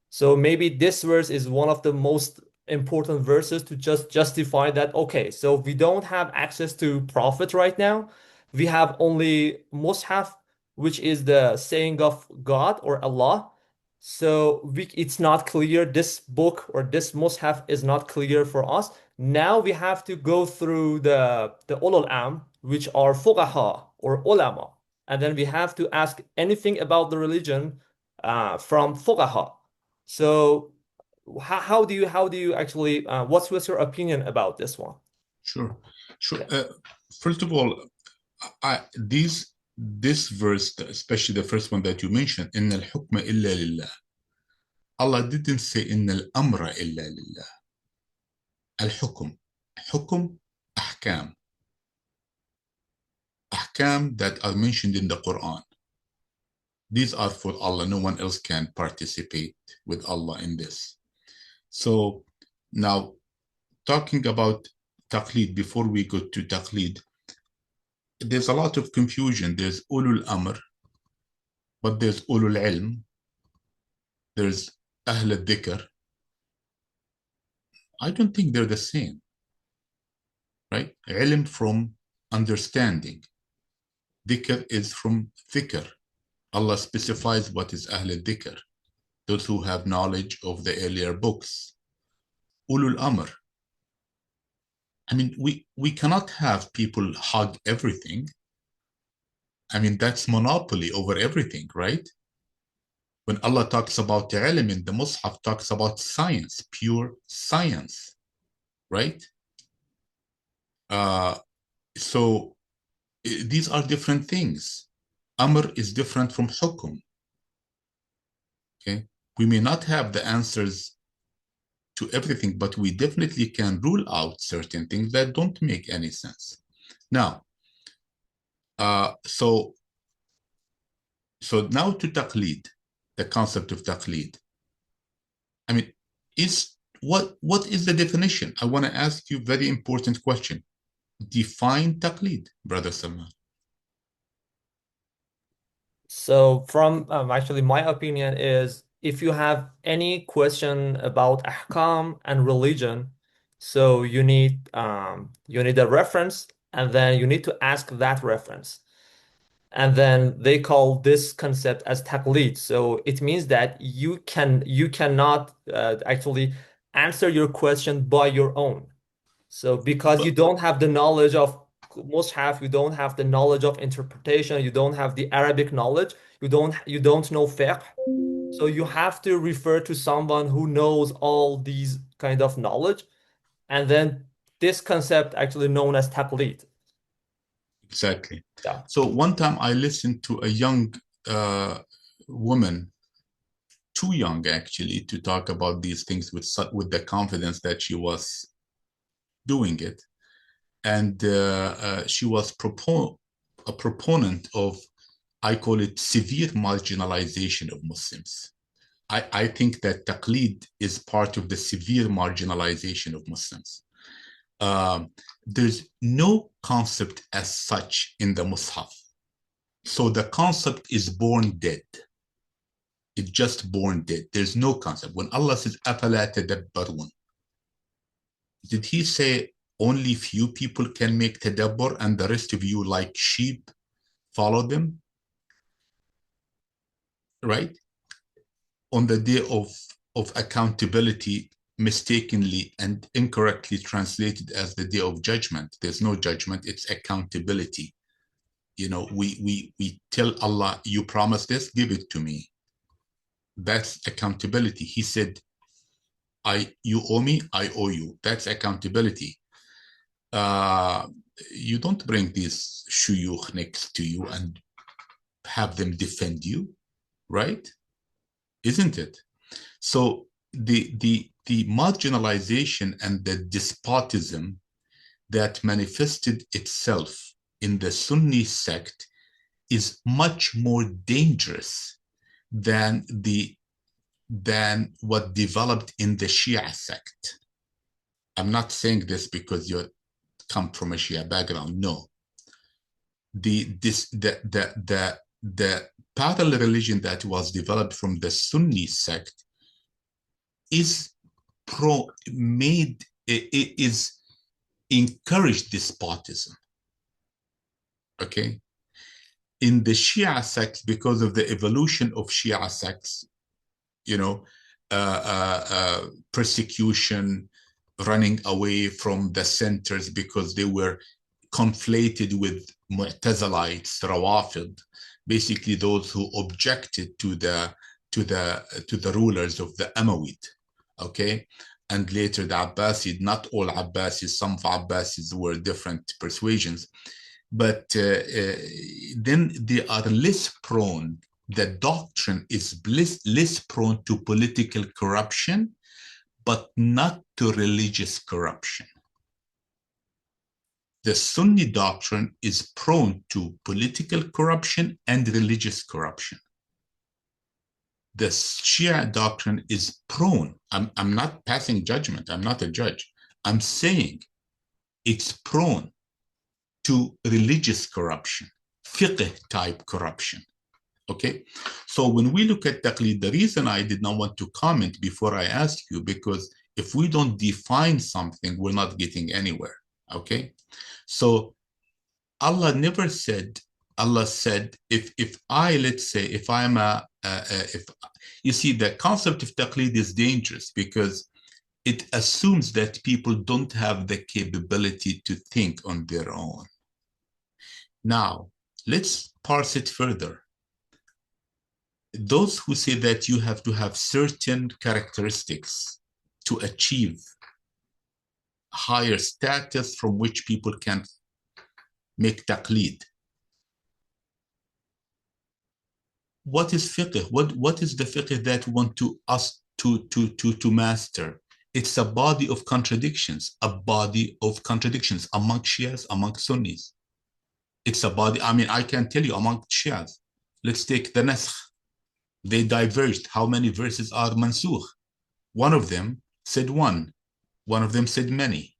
So maybe this verse is one of the most important verses to just justify that, okay, so we don't have access to Prophet right now. We have only Mus'haf, which is the saying of God or Allah. So it's not clear. This book or this Mus'haf is not clear for us. Now we have to go through the ulul am, which are fuqaha or ulama. And then we have to ask anything about the religion from fuqaha. So how do you actually what's your opinion about this one? Sure. First of all, this verse, especially the first one that you mentioned, إن الحكم إلا لله. Allah didn't say إن الأمر إلا لله. الحكم, حكم, أحكام. Ahkam that are mentioned in the Quran. These are for Allah. No one else can participate with Allah in this. So now, talking about Taklid, before we go to Taklid, there's a lot of confusion. There's Ulul Amr, but there's Ulul Ilm. There's Ahl Al-Dhikr. I don't think they're the same, right? Ilm from understanding. Dhikr is from dhikr. Allah specifies what is Ahl al-Dhikr, those who have knowledge of the earlier books. Ulul Amr. I mean, we cannot have people hug everything. I mean, that's monopoly over everything, right? When Allah talks about ilm in the Mus'haf, talks about science, pure science, right? So these are different things. Amr is different from hukum. Okay, we may not have the answers to everything, but we definitely can rule out certain things that don't make any sense. Now, so now to Taklid, the concept of Taklid. I mean, what is the definition? I want to ask you a very important question. Define Taklid, Brother Salman. So from actually my opinion is if you have any question about ahkam and religion, so you need a reference and then you need to ask that reference. And then they call this concept as taqlid. So it means that you cannot actually answer your question by your own. So because you don't have the knowledge of mushaf, you don't have the knowledge of interpretation, you don't have the Arabic knowledge, you don't know fiqh. So you have to refer to someone who knows all these kind of knowledge, and then this concept actually known as taqlid. Exactly. Yeah. So one time I listened to a young woman, too young actually, to talk about these things with the confidence that she was doing it. And she was a proponent of, I call it severe marginalization of Muslims. I think that Taqlid is part of the severe marginalization of Muslims. There's no concept as such in the Mus'haf. So the concept is born dead. It's just born dead. There's no concept. When Allah says, أَفَلَا تَدَبَّرُونَ, did he say only few people can make tadabbur and the rest of you, like sheep, follow them? Right? On the day of accountability, mistakenly and incorrectly translated as the day of judgment. There's no judgment, it's accountability. You know, we tell Allah, you promised this, give it to me. That's accountability. He said, you owe me, I owe you. That's accountability. You don't bring these shuyukh next to you and have them defend you, right? Isn't it? So the marginalization and the despotism that manifested itself in the Sunni sect is much more dangerous than what developed in the Shia sect. I'm not saying this because you come from a Shia background. No. The parallel religion that was developed from the Sunni sect is encouraged despotism. Okay. In the Shia sects, because of the evolution of Shia sects, you know, persecution, running away from the centers because they were conflated with Mu'tazilites, Rawafid, basically those who objected to the rulers of the Umayyad, okay? And later the Abbasid, not all Abbasids, some of Abbasids were different persuasions, but then they are less prone, the doctrine is less prone to political corruption, but not to religious corruption. The Sunni doctrine is prone to political corruption and religious corruption. The Shia doctrine is prone, I'm not passing judgment, I'm not a judge, I'm saying it's prone to religious corruption, fiqh type corruption. Okay, so when we look at taqlid, the reason I did not want to comment before I ask you, because if we don't define something, we're not getting anywhere. Okay, so Allah never said Allah said, if I, let's say, if I'm if you see, the concept of taqlid is dangerous because it assumes that people don't have the capability to think on their own. Now, let's parse it further. Those who say that you have to have certain characteristics to achieve higher status from which people can make taqlid. What is fiqh? What is the fiqh that we want us to master? It's a body of contradictions, among Shias, among Sunnis. It's a body, I mean, I can tell you among Shias. Let's take the Nasakh. They diverged. How many verses are mansukh? One of them said one of them said many.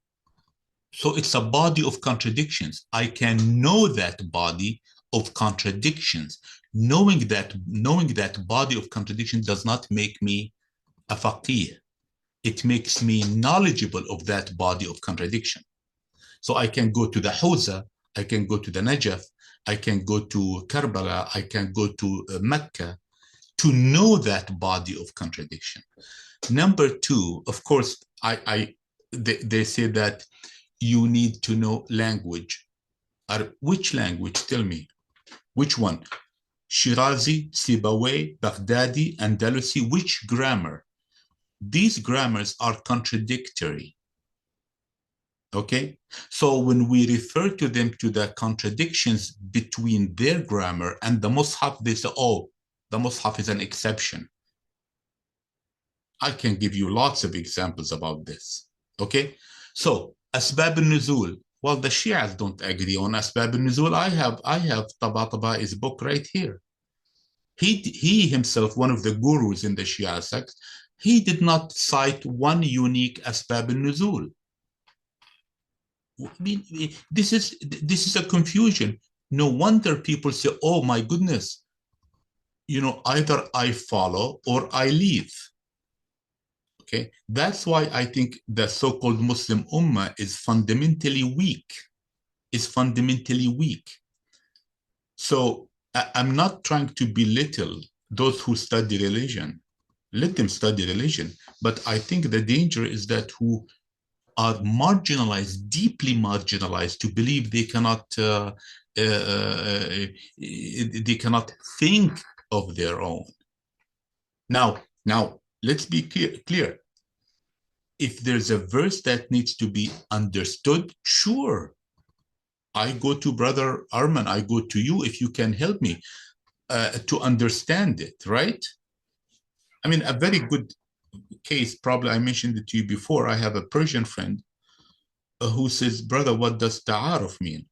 So it's a body of contradictions. I can know that body of contradictions. Knowing that body of contradictions does not make me a faqih. It makes me knowledgeable of that body of contradiction. So I can go to the Hawza, I can go to the Najaf, I can go to Karbala, I can go to Mecca to know that body of contradiction. Number two, of course, they say that you need to know language. Which language? Tell me. Which one? Shirazi, Sibawayh, Baghdadi, Andalusi, which grammar? These grammars are contradictory. Okay? So when we refer to them to the contradictions between their grammar and the Mus'haf, they say, oh, the Mus'haf is an exception. I can give you lots of examples about this. Okay? So, Asbab al-Nuzul. Well, the Shias don't agree on Asbab al-Nuzul. I have Tabatabai's book right here. He himself, one of the gurus in the Shia sect, he did not cite one unique Asbab al-Nuzul. I mean, this is a confusion. No wonder people say, oh my goodness, you know, either I follow or I leave. Okay, that's why I think the so-called Muslim Ummah is fundamentally weak. So I'm not trying to belittle those who study religion. Let them study religion. But I think the danger is that who are marginalized, deeply marginalized, to believe they cannot think of their own. Now, let's be clear. If there's a verse that needs to be understood, sure. I go to Brother Arman, I go to you if you can help me to understand it, right? I mean, a very good case, probably I mentioned it to you before. I have a Persian friend who says, brother, what does ta'aruf mean?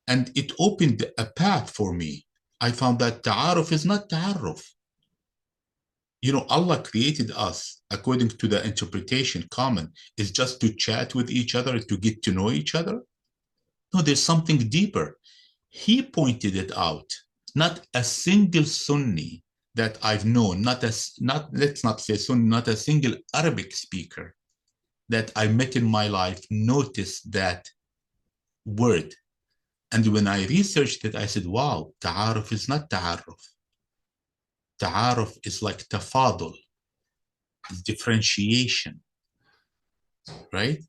And it opened a path for me. I found that ta'aruf is not ta'aruf. You know, Allah created us, according to the interpretation common, is just to chat with each other, to get to know each other. No, there's something deeper. He pointed it out. Not a single Sunni that I've known, let's not say Sunni, not a single Arabic speaker that I met in my life noticed that word. And when I researched it, I said, wow, ta'aruf is not ta'aruf. Ta'aruf is like tafadul, it's differentiation, right?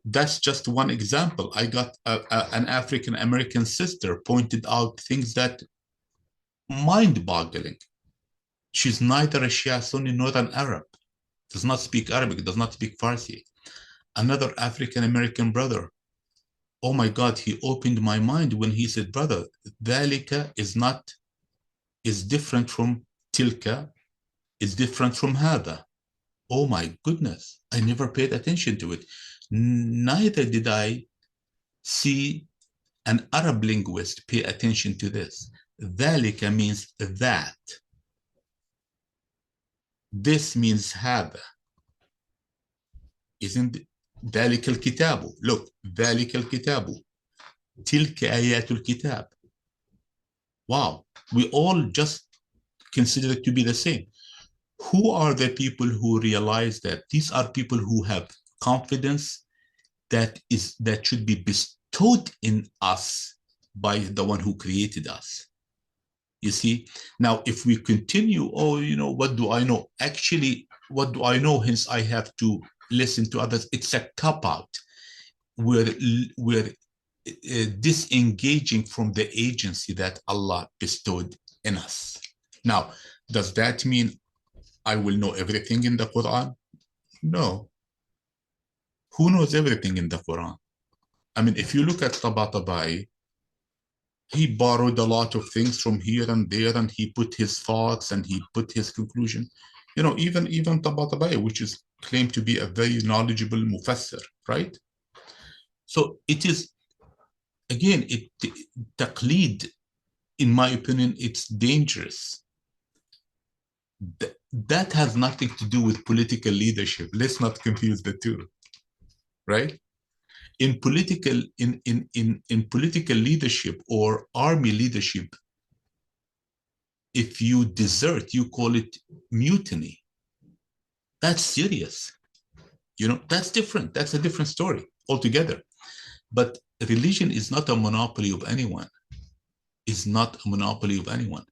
That's just one example. I got an African-American sister pointed out things that mind-boggling. She's neither a Shia Sunni nor an Arab, does not speak Arabic, does not speak Farsi. Another African-American brother, oh my God, he opened my mind when he said, brother, dhalika is different from tilka, is different from hada. Oh my goodness, I never paid attention to it. Neither did I see an Arab linguist pay attention to this. Dhalika means that. This means hada. Isn't ذلك الكتاب? Look, ذلك الكتاب. تلك آيات الكتاب. Wow, we all just consider it to be the same. Who are the people who realize that? These are people who have confidence that should be bestowed in us by the one who created us. You see? Now, if we continue, oh, what do I know? Actually, what do I know? Hence, I have to listen to others. It's a cop-out. We're disengaging from the agency that Allah bestowed in us. Now, does that mean I will know everything in the Quran? No. Who knows everything in the Quran? I mean, if you look at Tabatabai, he borrowed a lot of things from here and there, and he put his thoughts and he put his conclusion. Even Tabatabai, which is claimed to be a very knowledgeable mufassir, right? So it is, again, Taklid, in my opinion, it's dangerous. That has nothing to do with political leadership. Let's not confuse the two, right? In political leadership or army leadership, if you desert, you call it mutiny. That's serious. That's different. That's a different story altogether. But religion is not a monopoly of anyone. Is not a monopoly of anyone.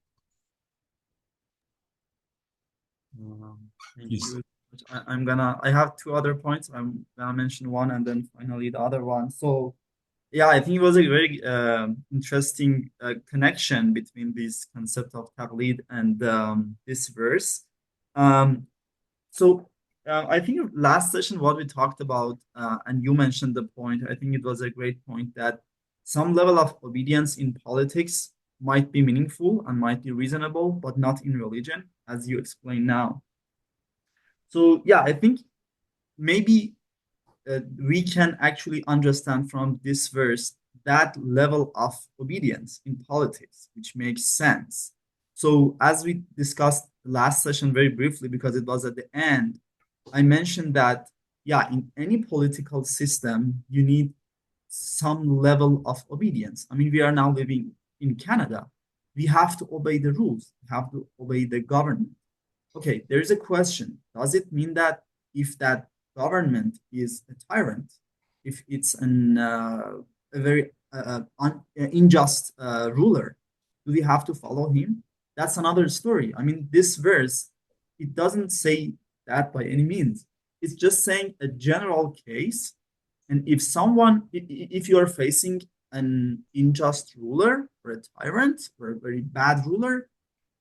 Thank you. I have two other points. I'm gonna mention one and then finally the other one. So yeah, I think it was a very interesting connection between this concept of Taklid and this verse. I think last session what we talked about, and you mentioned the point, I think it was a great point that some level of obedience in politics might be meaningful and might be reasonable, but not in religion, as you explained now. So yeah, I think maybe we can actually understand from this verse that level of obedience in politics, which makes sense. So as we discussed last session very briefly, because it was at the end, I mentioned that, yeah, in any political system, you need some level of obedience. I mean, we are now living in Canada. We have to obey the rules. We have to obey the government. Okay, there is a question. Does it mean that if that government is a tyrant, if it's a very unjust ruler, do we have to follow him? That's another story. I mean, this verse, it doesn't say that by any means. It's just saying a general case. And if you are facing an unjust ruler or a tyrant or a very bad ruler,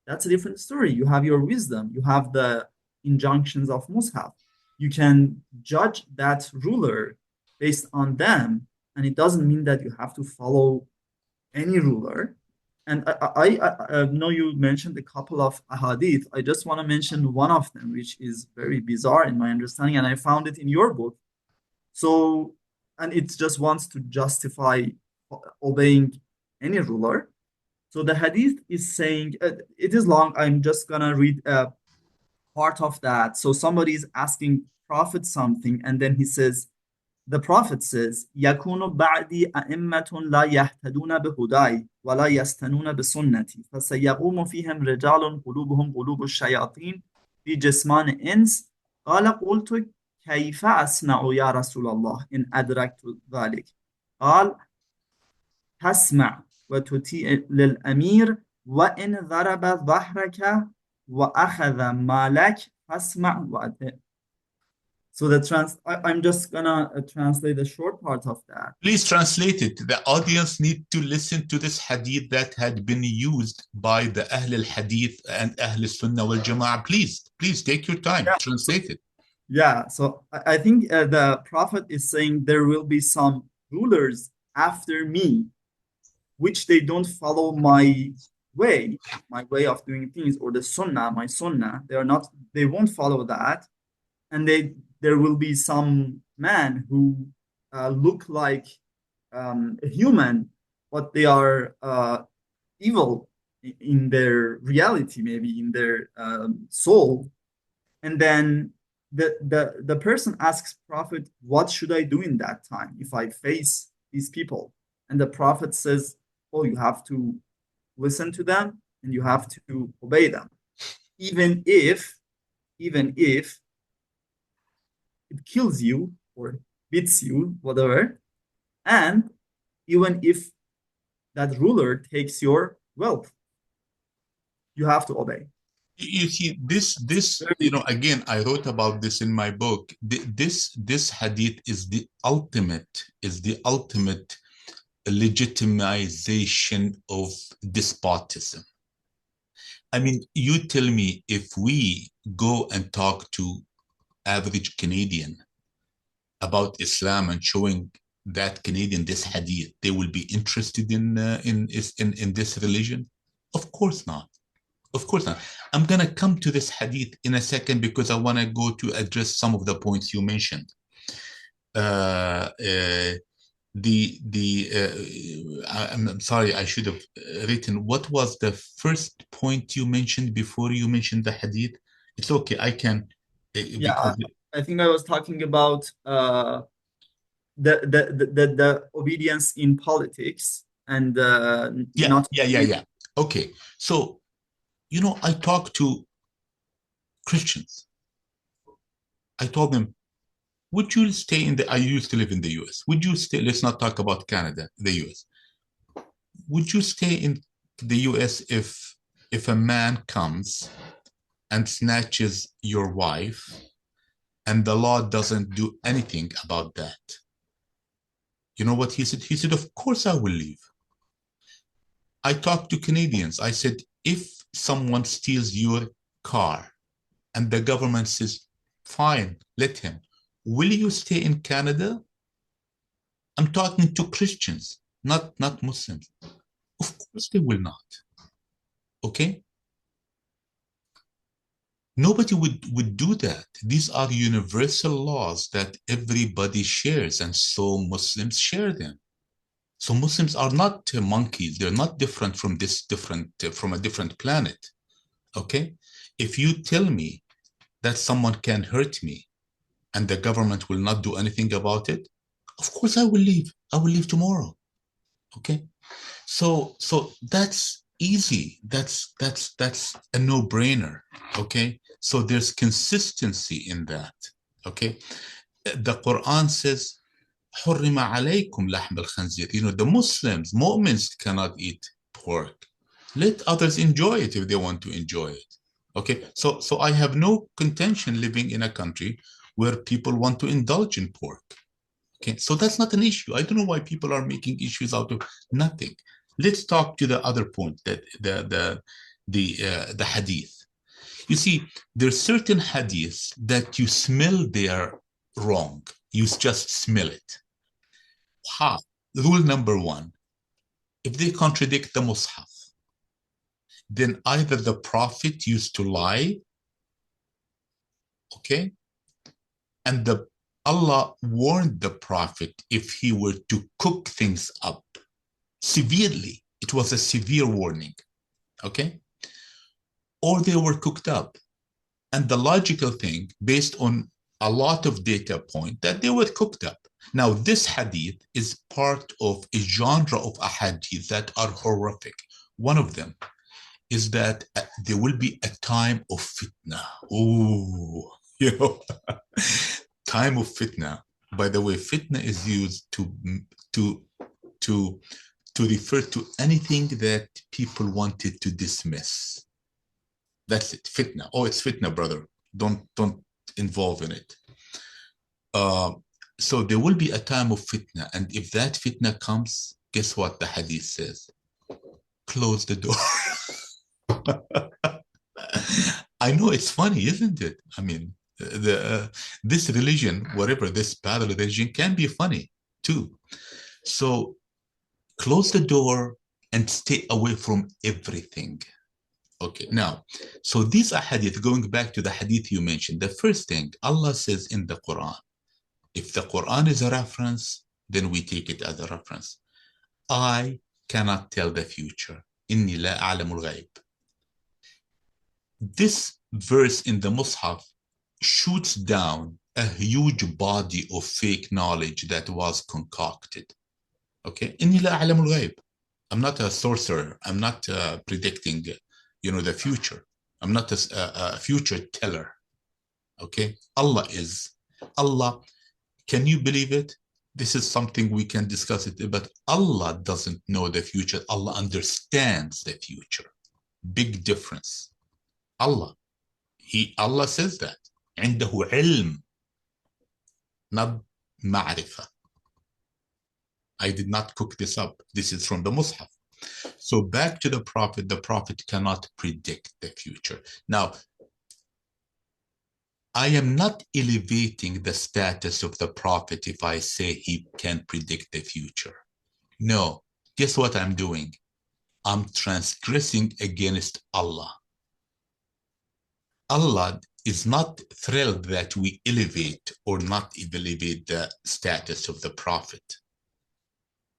that's a different story. You have your wisdom. You have the injunctions of Mus'haf. You can judge that ruler based on them. And it doesn't mean that you have to follow any ruler. And I know you mentioned a couple of hadith. I just want to mention one of them, which is very bizarre in my understanding. And I found it in your book. So, and it just wants to justify obeying any ruler. So the hadith is saying, it is long. I'm just gonna read part of that. So somebody is asking Prophet something, and then the Prophet says, يَكُونُ بَعْدِي أَئِمَّةٌ لَا يَهْتَدُونَ بِهُدَايِ وَلَا يَسْتَنُونَ بِسُنَّتِي فَسَيَقُومُ فِيهِمْ رِجَالٌ قُلُوبُهُمْ قُلُوبُ الشَّيَاطِينِ فِي جِسْمَانِ إِنْسٍ قال قلت كيف أصنع يا رسول الله إن أدركت ذلك قال تسمع وتطيع للأمير وإن ضرب ظهرك وأخذ مالك فاسمع وأطع. So I'm just gonna translate the short part of that. Please translate it. The audience need to listen to this hadith that had been used by the Ahl Al-Hadith and Ahl Al-Sunna wal-Jama'ah. Please take your time. Yeah. Translate it. Yeah, so I think the Prophet is saying there will be some rulers after me, which they don't follow my way of doing things, or the Sunnah, my Sunnah. They won't follow that, and there will be some man who look like a human, but they are evil in their reality, maybe in their soul. And then the person asks Prophet, what should I do in that time if I face these people? And the Prophet says, oh, you have to listen to them and you have to obey them, even if it kills you or beats you, whatever, and even if that ruler takes your wealth. You have to obey. You see, this, again, I wrote about this in my book. This hadith is the ultimate legitimization of despotism. I mean, you tell me, if we go and talk to average Canadian about Islam and showing that Canadian this hadith, they will be interested in this religion? Of course not. Of course not. I'm going to come to this hadith in a second because I want to go to address some of the points you mentioned. I'm sorry, I should have written. What was the first point you mentioned before you mentioned the hadith? It's okay. I can. Yeah, I think I was talking about the obedience in politics and not. Yeah. Okay. So, I talked to Christians. I told them, would you stay I used to live in the US. Would you stay? Let's not talk about Canada, the US. Would you stay in the US if a man comes and snatches your wife and the law doesn't do anything about that? You know what he said? He said, of course I will leave. I talked to Canadians. I said, if someone steals your car and the government says, fine, let him, will you stay in Canada? I'm talking to Christians, not Muslims. Of course they will not. Okay? Nobody would do that. These are universal laws that everybody shares, and so Muslims share them. So Muslims are not monkeys. They're not different from from a different planet. Okay? If you tell me that someone can hurt me and the government will not do anything about it, of course I will leave. I will leave tomorrow. Okay? So that's easy. That's a no-brainer. Okay? So there's consistency in that. Okay? The Quran says, حُرِّمَ عَلَيْكُمْ لَحْمَ الْخَنْزِيرِ. The Muslims, mu'mins cannot eat pork. Let others enjoy it if they want to enjoy it. Okay? So I have no contention living in a country where people want to indulge in pork. Okay? So that's not an issue. I don't know why people are making issues out of nothing. Let's talk to the other point, that the hadith. You see, there's certain hadiths that you smell they are wrong. You just smell it. How? Rule number one, if they contradict the Mus'haf, then either the Prophet used to lie, okay, and Allah warned the Prophet if he were to cook things up severely. It was a severe warning, okay? Or they were cooked up. And the logical thing, based on a lot of data point, that they were cooked up. Now, this hadith is part of a genre of ahadith that are horrific. One of them is that there will be a time of fitna. Oh, time of fitna. By the way, fitna is used to refer to anything that people wanted to dismiss. That's it, fitna. Oh, it's fitna, brother. Don't involve in it. So there will be a time of fitna, and if that fitna comes, guess what the hadith says? Close the door. I know it's funny, isn't it? I mean, this religion, whatever, this bad religion can be funny too. So close the door and stay away from everything. Okay, now, so these are hadith, going back to the hadith you mentioned. The first thing, Allah says in the Quran, if the Quran is a reference, then we take it as a reference. I cannot tell the future. إِنِّي لَا أَعْلَمُ الْغَيْبِ. This verse in the Mus'haf shoots down a huge body of fake knowledge that was concocted. Okay, إِنِّي لَا أَعْلَمُ الْغَيْبِ. I'm not a sorcerer. I'm not predicting, the future. I'm not a future teller. Okay, Allah is. Allah, can you believe it? This is something we can discuss it, but Allah doesn't know the future. Allah understands the future. Big difference. Allah says that. عنده علم, not معرفة. I did not cook this up. This is from the Mus'haf. So back to the Prophet cannot predict the future. Now, I am not elevating the status of the Prophet if I say he can predict the future. No. Guess what I'm doing? I'm transgressing against Allah. Allah is not thrilled that we elevate or not elevate the status of the Prophet.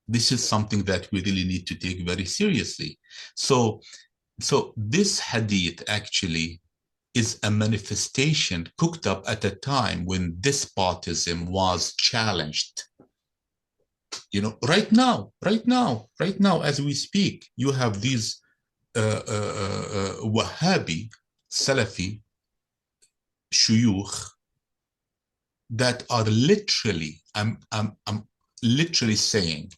This is something that we really need to take very seriously. So this hadith actually is a manifestation cooked up at a time when despotism was challenged. You know, right now, as we speak, you have these Wahhabi, Salafi, shuyukh that are literally, I'm literally saying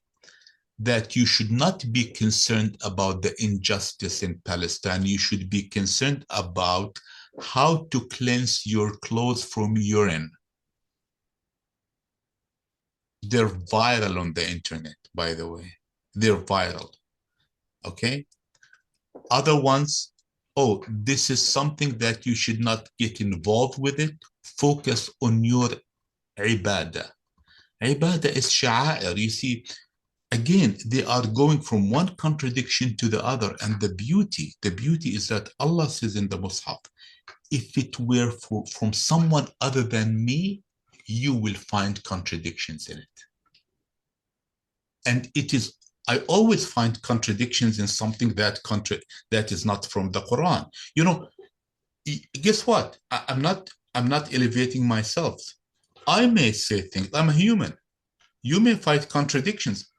that you should not be concerned about the injustice in Palestine. You should be concerned about how to cleanse your clothes from urine. They're viral on the internet, by the way. They're viral. Okay? Other ones, oh, this is something that you should not get involved with it. Focus on your ibadah. Ibadah is sha'air. You see, again, they are going from one contradiction to the other. And the beauty is that Allah says in the Mus'haf, if it were from someone other than me, you will find contradictions in it. And it is, I always find contradictions in something that is not from the Quran. You know, guess what? I'm not elevating myself. I may say things, I'm a human. You may find contradictions.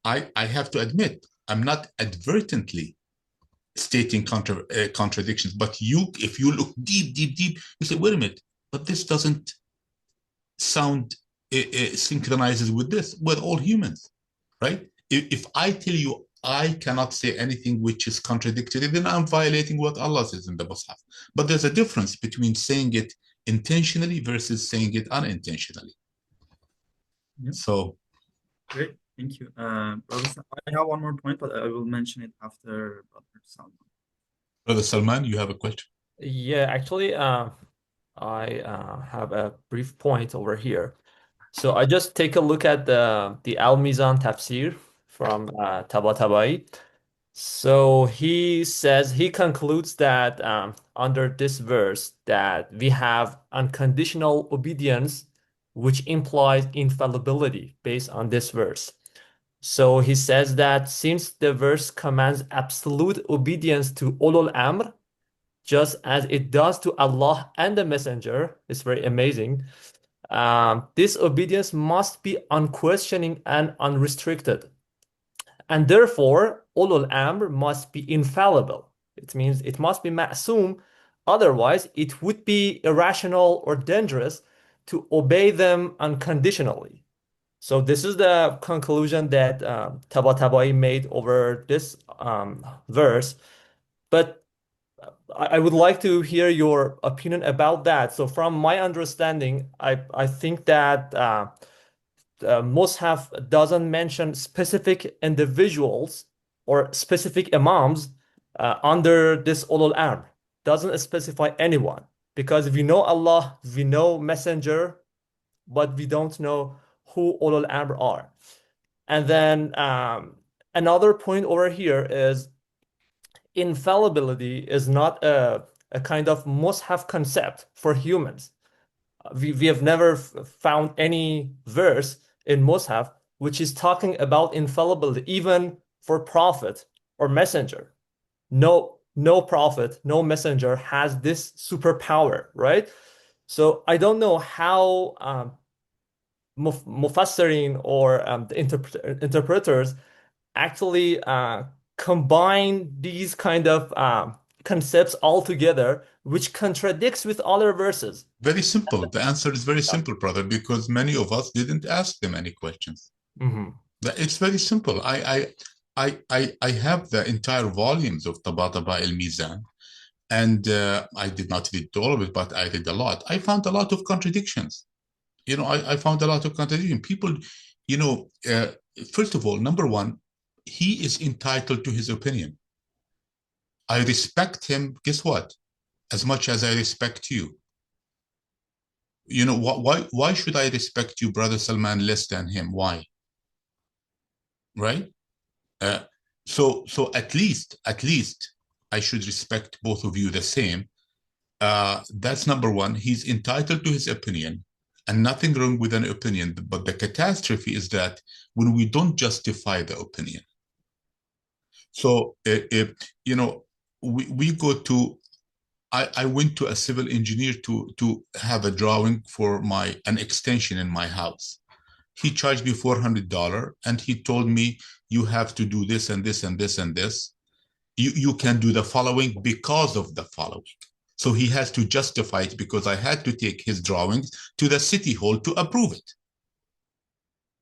I have to admit, I'm not advertently stating contradictions, but if you look deep, you say, wait a minute, but this doesn't sound synchronizes with this. We're all humans, right? If I tell you I cannot say anything which is contradictory, then I'm violating what Allah says in the Mus'haf. But there's a difference between saying it intentionally versus saying it unintentionally. Yeah. So great, thank you. Brother, I have one more point, but I will mention it after Brother Salman. Brother Salman, you have a question? Yeah, actually, I have a brief point over here. So I just take a look at the Al-Mizan tafsir from Tabatabai. So he concludes that under this verse that we have unconditional obedience, which implies infallibility based on this verse. So he says that since the verse commands absolute obedience to ulul amr, just as it does to Allah and the Messenger, it's very amazing. This obedience must be unquestioning and unrestricted. And therefore, ulul amr must be infallible. It means it must be ma'soom. Otherwise, it would be irrational or dangerous to obey them unconditionally. So this is the conclusion that Tabatabai made over this verse. But I would like to hear your opinion about that. So from my understanding, I think that Mus'haf doesn't mention specific individuals or specific imams under this ulul amr. Doesn't specify anyone because we know Allah, we know Messenger, but we don't know who ulul amr are. And then another point over here is infallibility is not a kind of must-have concept for humans. We have never found any verse in Mus'haf which is talking about infallibility, even for prophet or messenger. No prophet, no messenger has this superpower, right? So I don't know how Mufassirin or the interpreters actually combine these kind of concepts altogether, which contradicts with other verses? Very simple. The answer is very simple, brother, because many of us didn't ask them any questions. Mm-hmm. It's very simple. I have the entire volumes of Tabataba al-Mizan, and I did not read all of it, but I read a lot. I found a lot of contradictions. I found a lot of contradictions. People, first of all, number one, he is entitled to his opinion. I respect him, guess what? As much as I respect you. Why should I respect you, Brother Salman, less than him? Why? Right? So at least I should respect both of you the same. That's number one. He's entitled to his opinion, and nothing wrong with an opinion. But the catastrophe is that when we don't justify the opinion. So we go to. I went to a civil engineer to have a drawing for an extension in my house. He charged me $400, and he told me, you have to do this and this and this and this. You can do the following because of the following. So he has to justify it, because I had to take his drawings to the city hall to approve it.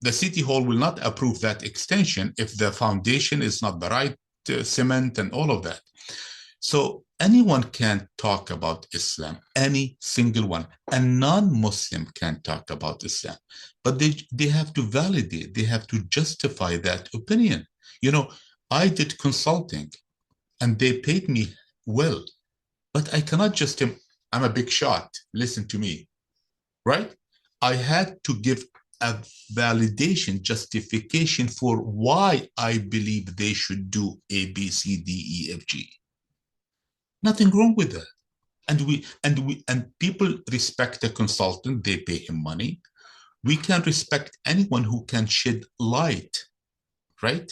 The city hall will not approve that extension if the foundation is not the right cement and all of that. So anyone can talk about Islam, any single one. A non-Muslim can talk about Islam, but they have to validate, they have to justify that opinion. I did consulting and they paid me well, but I cannot just, I'm a big shot, listen to me, right? I had to give a validation, justification for why I believe they should do A, B, C, D, E, F, G. Nothing wrong with that. And people respect a consultant, they pay him money. We can respect anyone who can shed light, right,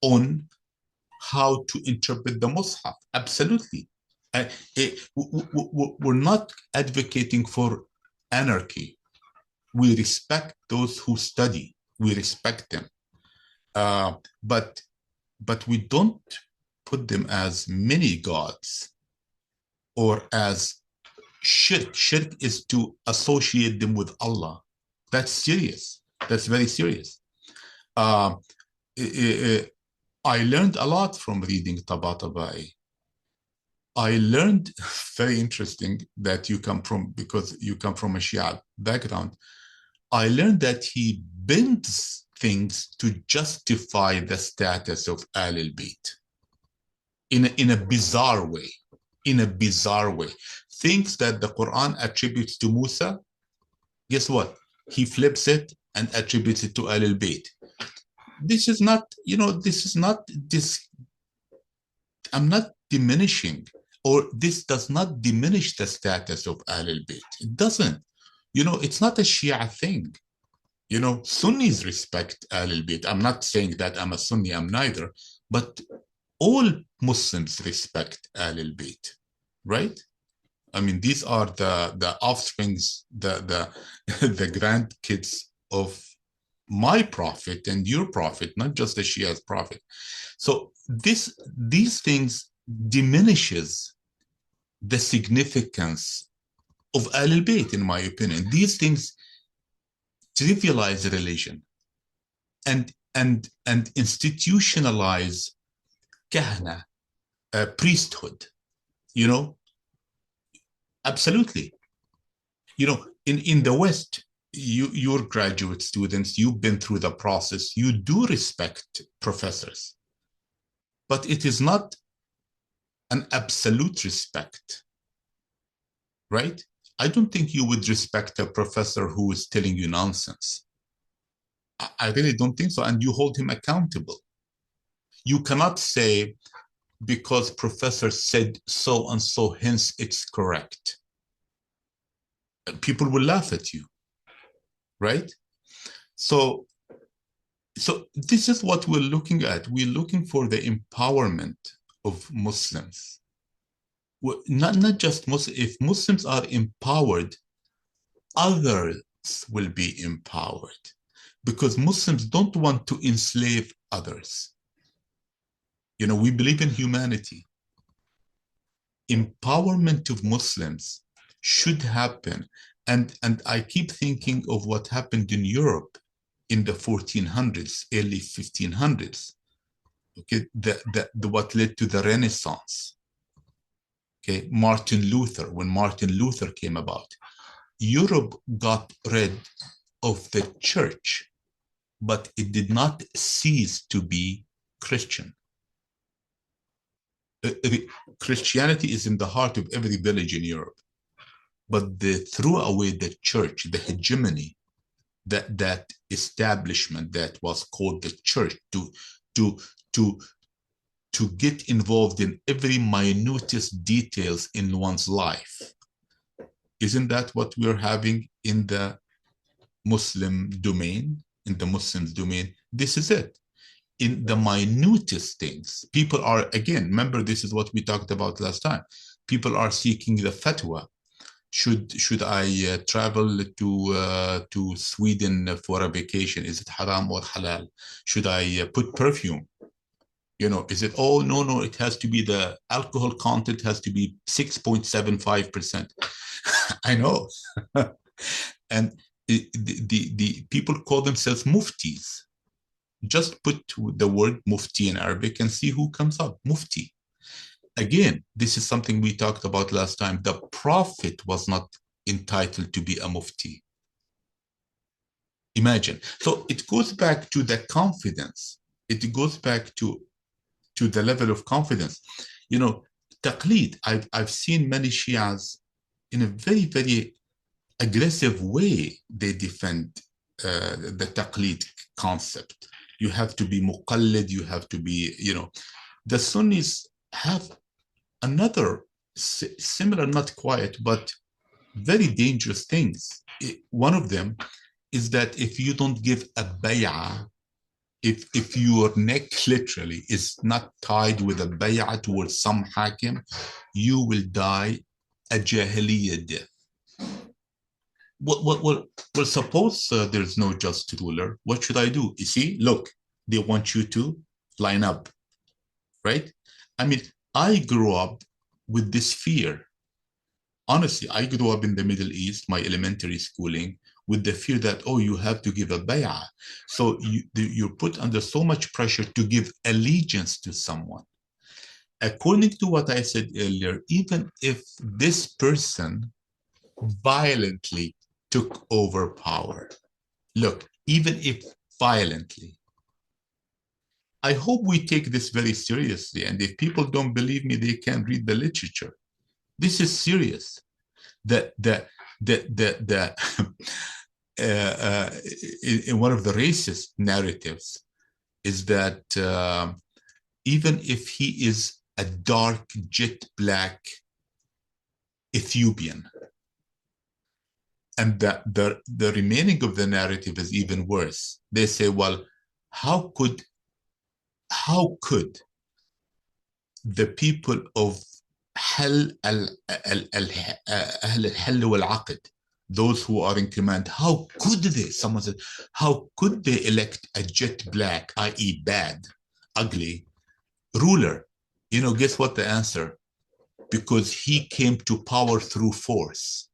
on how to interpret the Mus'haf. Absolutely. We're not advocating for anarchy. We respect those who study. We respect them. But we don't put them as many gods or as shirk. Shirk is to associate them with Allah. That's serious. That's very serious. I learned a lot from reading Tabatabai. I learned, very interesting that because you come from a Shia background, I learned that he bends things to justify the status of Ahl al-Bayt in a bizarre way. Things that the Quran attributes to Musa, guess what? He flips it and attributes it to Ahl al-Bayt. This is not, I'm not diminishing, or this does not diminish the status of Ahl al-Bayt. It doesn't. It's not a Shia thing. Sunnis respect Ahl al-Bayt. I'm not saying that I'm a Sunni, I'm neither, but all Muslims respect Ahl al-Bayt, right? I mean, these are the offsprings, the grandkids of my prophet and your prophet, not just the Shia's prophet. So these things diminishes the significance of Ahl al-Bayt, in my opinion. These things trivialize religion and institutionalize kahana, priesthood, absolutely. In the West, your graduate students, you've been through the process, you do respect professors, but it is not an absolute respect, right? I don't think you would respect a professor who is telling you nonsense. I really don't think so. And you hold him accountable. You cannot say, because professor said so and so, hence it's correct. People will laugh at you, right? So this is what we're looking at. We're looking for the empowerment of Muslims. Not just Muslims. If Muslims are empowered, others will be empowered, because Muslims don't want to enslave others. We believe in humanity. empowerment of Muslims should happen. And I keep thinking of what happened in Europe in the 1400s, early 1500s. Okay, what led to the Renaissance. Okay, when Martin Luther came about, Europe got rid of the church, but it did not cease to be Christian. Christianity is in the heart of every village in Europe, but they threw away the church, the hegemony, that establishment that was called the church, to get involved in every minutest details in one's life. Isn't that what we're having in the Muslim domain? In the Muslims domain, this is it. In the minutest things, people are, again, remember, this is what we talked about last time. People are seeking the fatwa. Should I travel to Sweden for a vacation? Is it haram or halal? Should I put perfume? Is it, oh, no, it has to be, the alcohol content has to be 6.75%. I know. And the people call themselves muftis. Just put the word mufti in Arabic and see who comes up. Mufti. Again, this is something we talked about last time. The Prophet was not entitled to be a mufti. Imagine. So it goes back to the confidence. It goes back to the level of confidence. Taklid, I've seen many Shias in a very, very aggressive way, they defend the Taklid concept. You have to be muqallid, you have to be, the Sunnis have another similar, not quiet, but very dangerous things. One of them is that if you don't give a bay'ah, if your neck literally is not tied with a bay'ah towards some hakim, you will die a jahiliyyah death. Well, suppose there's no just ruler. What should I do? You see, look, they want you to line up, right? I mean, I grew up with this fear. Honestly, I grew up in the Middle East, my elementary schooling, with the fear that, oh, you have to give a bay'ah. So you're put under so much pressure to give allegiance to someone. According to what I said earlier, even if this person violently took over power, look, even if violently, I hope we take this very seriously. And if people don't believe me, they can read the literature. This is serious. In one of the racist narratives is that even if he is a dark jet black Ethiopian, and the remaining of the narrative is even worse. They say, well, how could the people of Ahl Al-Hal wal-Aqd, those who are in command, how could they, someone said, how could they elect a jet black, i.e. bad, ugly, ruler? Guess what the answer? Because he came to power through force.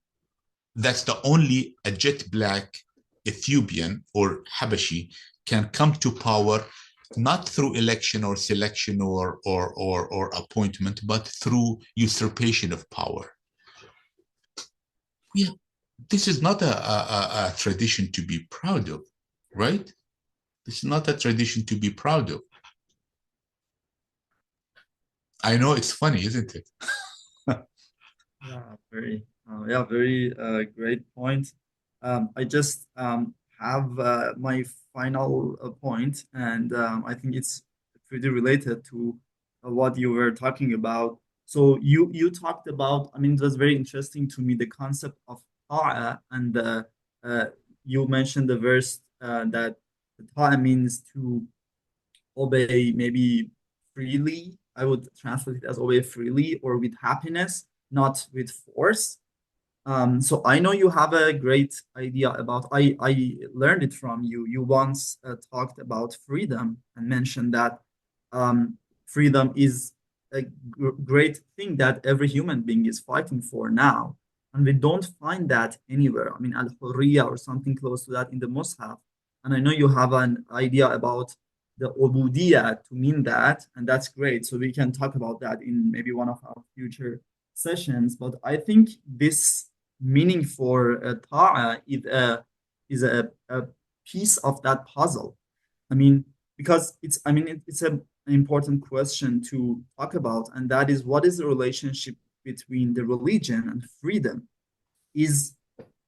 That's the only a jet black Ethiopian or Habashi can come to power, not through election or selection or appointment, but through usurpation of power. Yeah, this is not a tradition to be proud of, right? This is not a tradition to be proud of. I know it's funny, isn't it? Yeah, very great point. I just have my final point, and I think it's pretty related to what you were talking about. So you talked about, I mean, it was very interesting to me, the concept of ta'a, and you mentioned the verse that ta'a means to obey, maybe freely. I would translate it as obey freely or with happiness, not with force. So I know you have a great idea about, I learned it from you. You once talked about freedom and mentioned that freedom is a great thing that every human being is fighting for now. And we don't find that anywhere. I mean, al-hurriya or something close to that in the Mus'haf. And I know you have an idea about the ubudiyya to mean that, and that's great. So we can talk about that in maybe one of our future sessions. But I think this meaning for ta'a is a piece of that puzzle. I mean, because it's an important question to talk about, and that is, what is the relationship between the religion and freedom? Is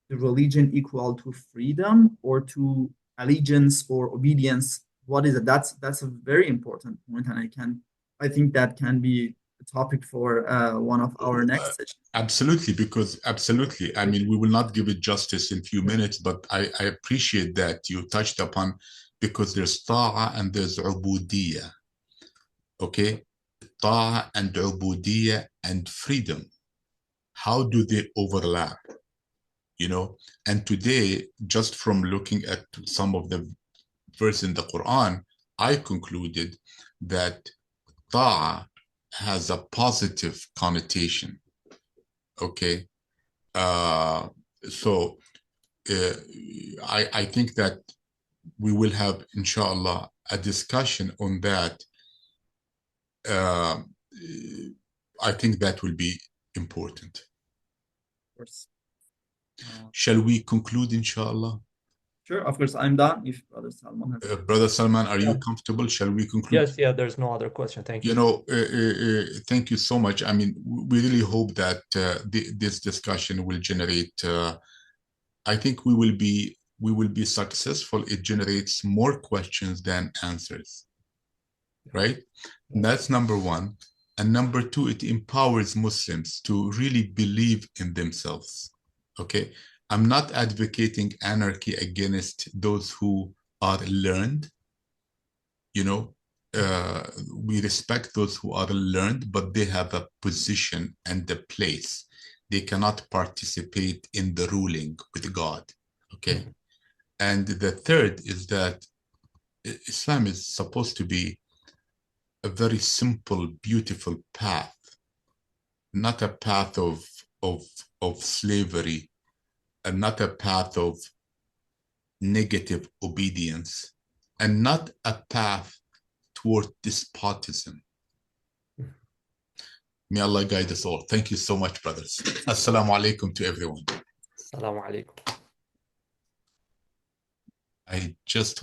the religion equal to freedom or to allegiance or obedience? What is it? That's a very important point, and I think that can be a topic for one of our next sessions. Absolutely, because absolutely. I mean, we will not give it justice in a few minutes, but I appreciate that you touched upon, because there's ta'a and there's ubudiyya. Okay? Ta'a and ubudiyya and freedom. How do they overlap? You know, and today, just from looking at some of the verses in the Quran, I concluded that ta'a has a positive connotation. Okay, so I think that we will have, inshallah, a discussion on that. I think that will be important. Of course. Shall we conclude, inshallah? Sure, of course, I'm done. If Brother Salman has Brother Salman, are you comfortable? Shall we conclude? Yes, yeah, there's no other question. Thank you. You know, thank you so much. I mean, we really hope that this discussion will generate. I think we will be successful. It generates more questions than answers, right? And that's number one. And number two, it empowers Muslims to really believe in themselves. Okay, I'm not advocating anarchy against those who are learned. You know, we respect those who are learned, but they have a position and a place. They cannot participate in the ruling with God. Okay. And the third is that Islam is supposed to be a very simple, beautiful path, not a path of slavery, and not a path of negative obedience, and not a path toward despotism. May Allah guide us all. Thank you so much, brothers. Assalamu alaikum to everyone. Assalamu alaikum. I just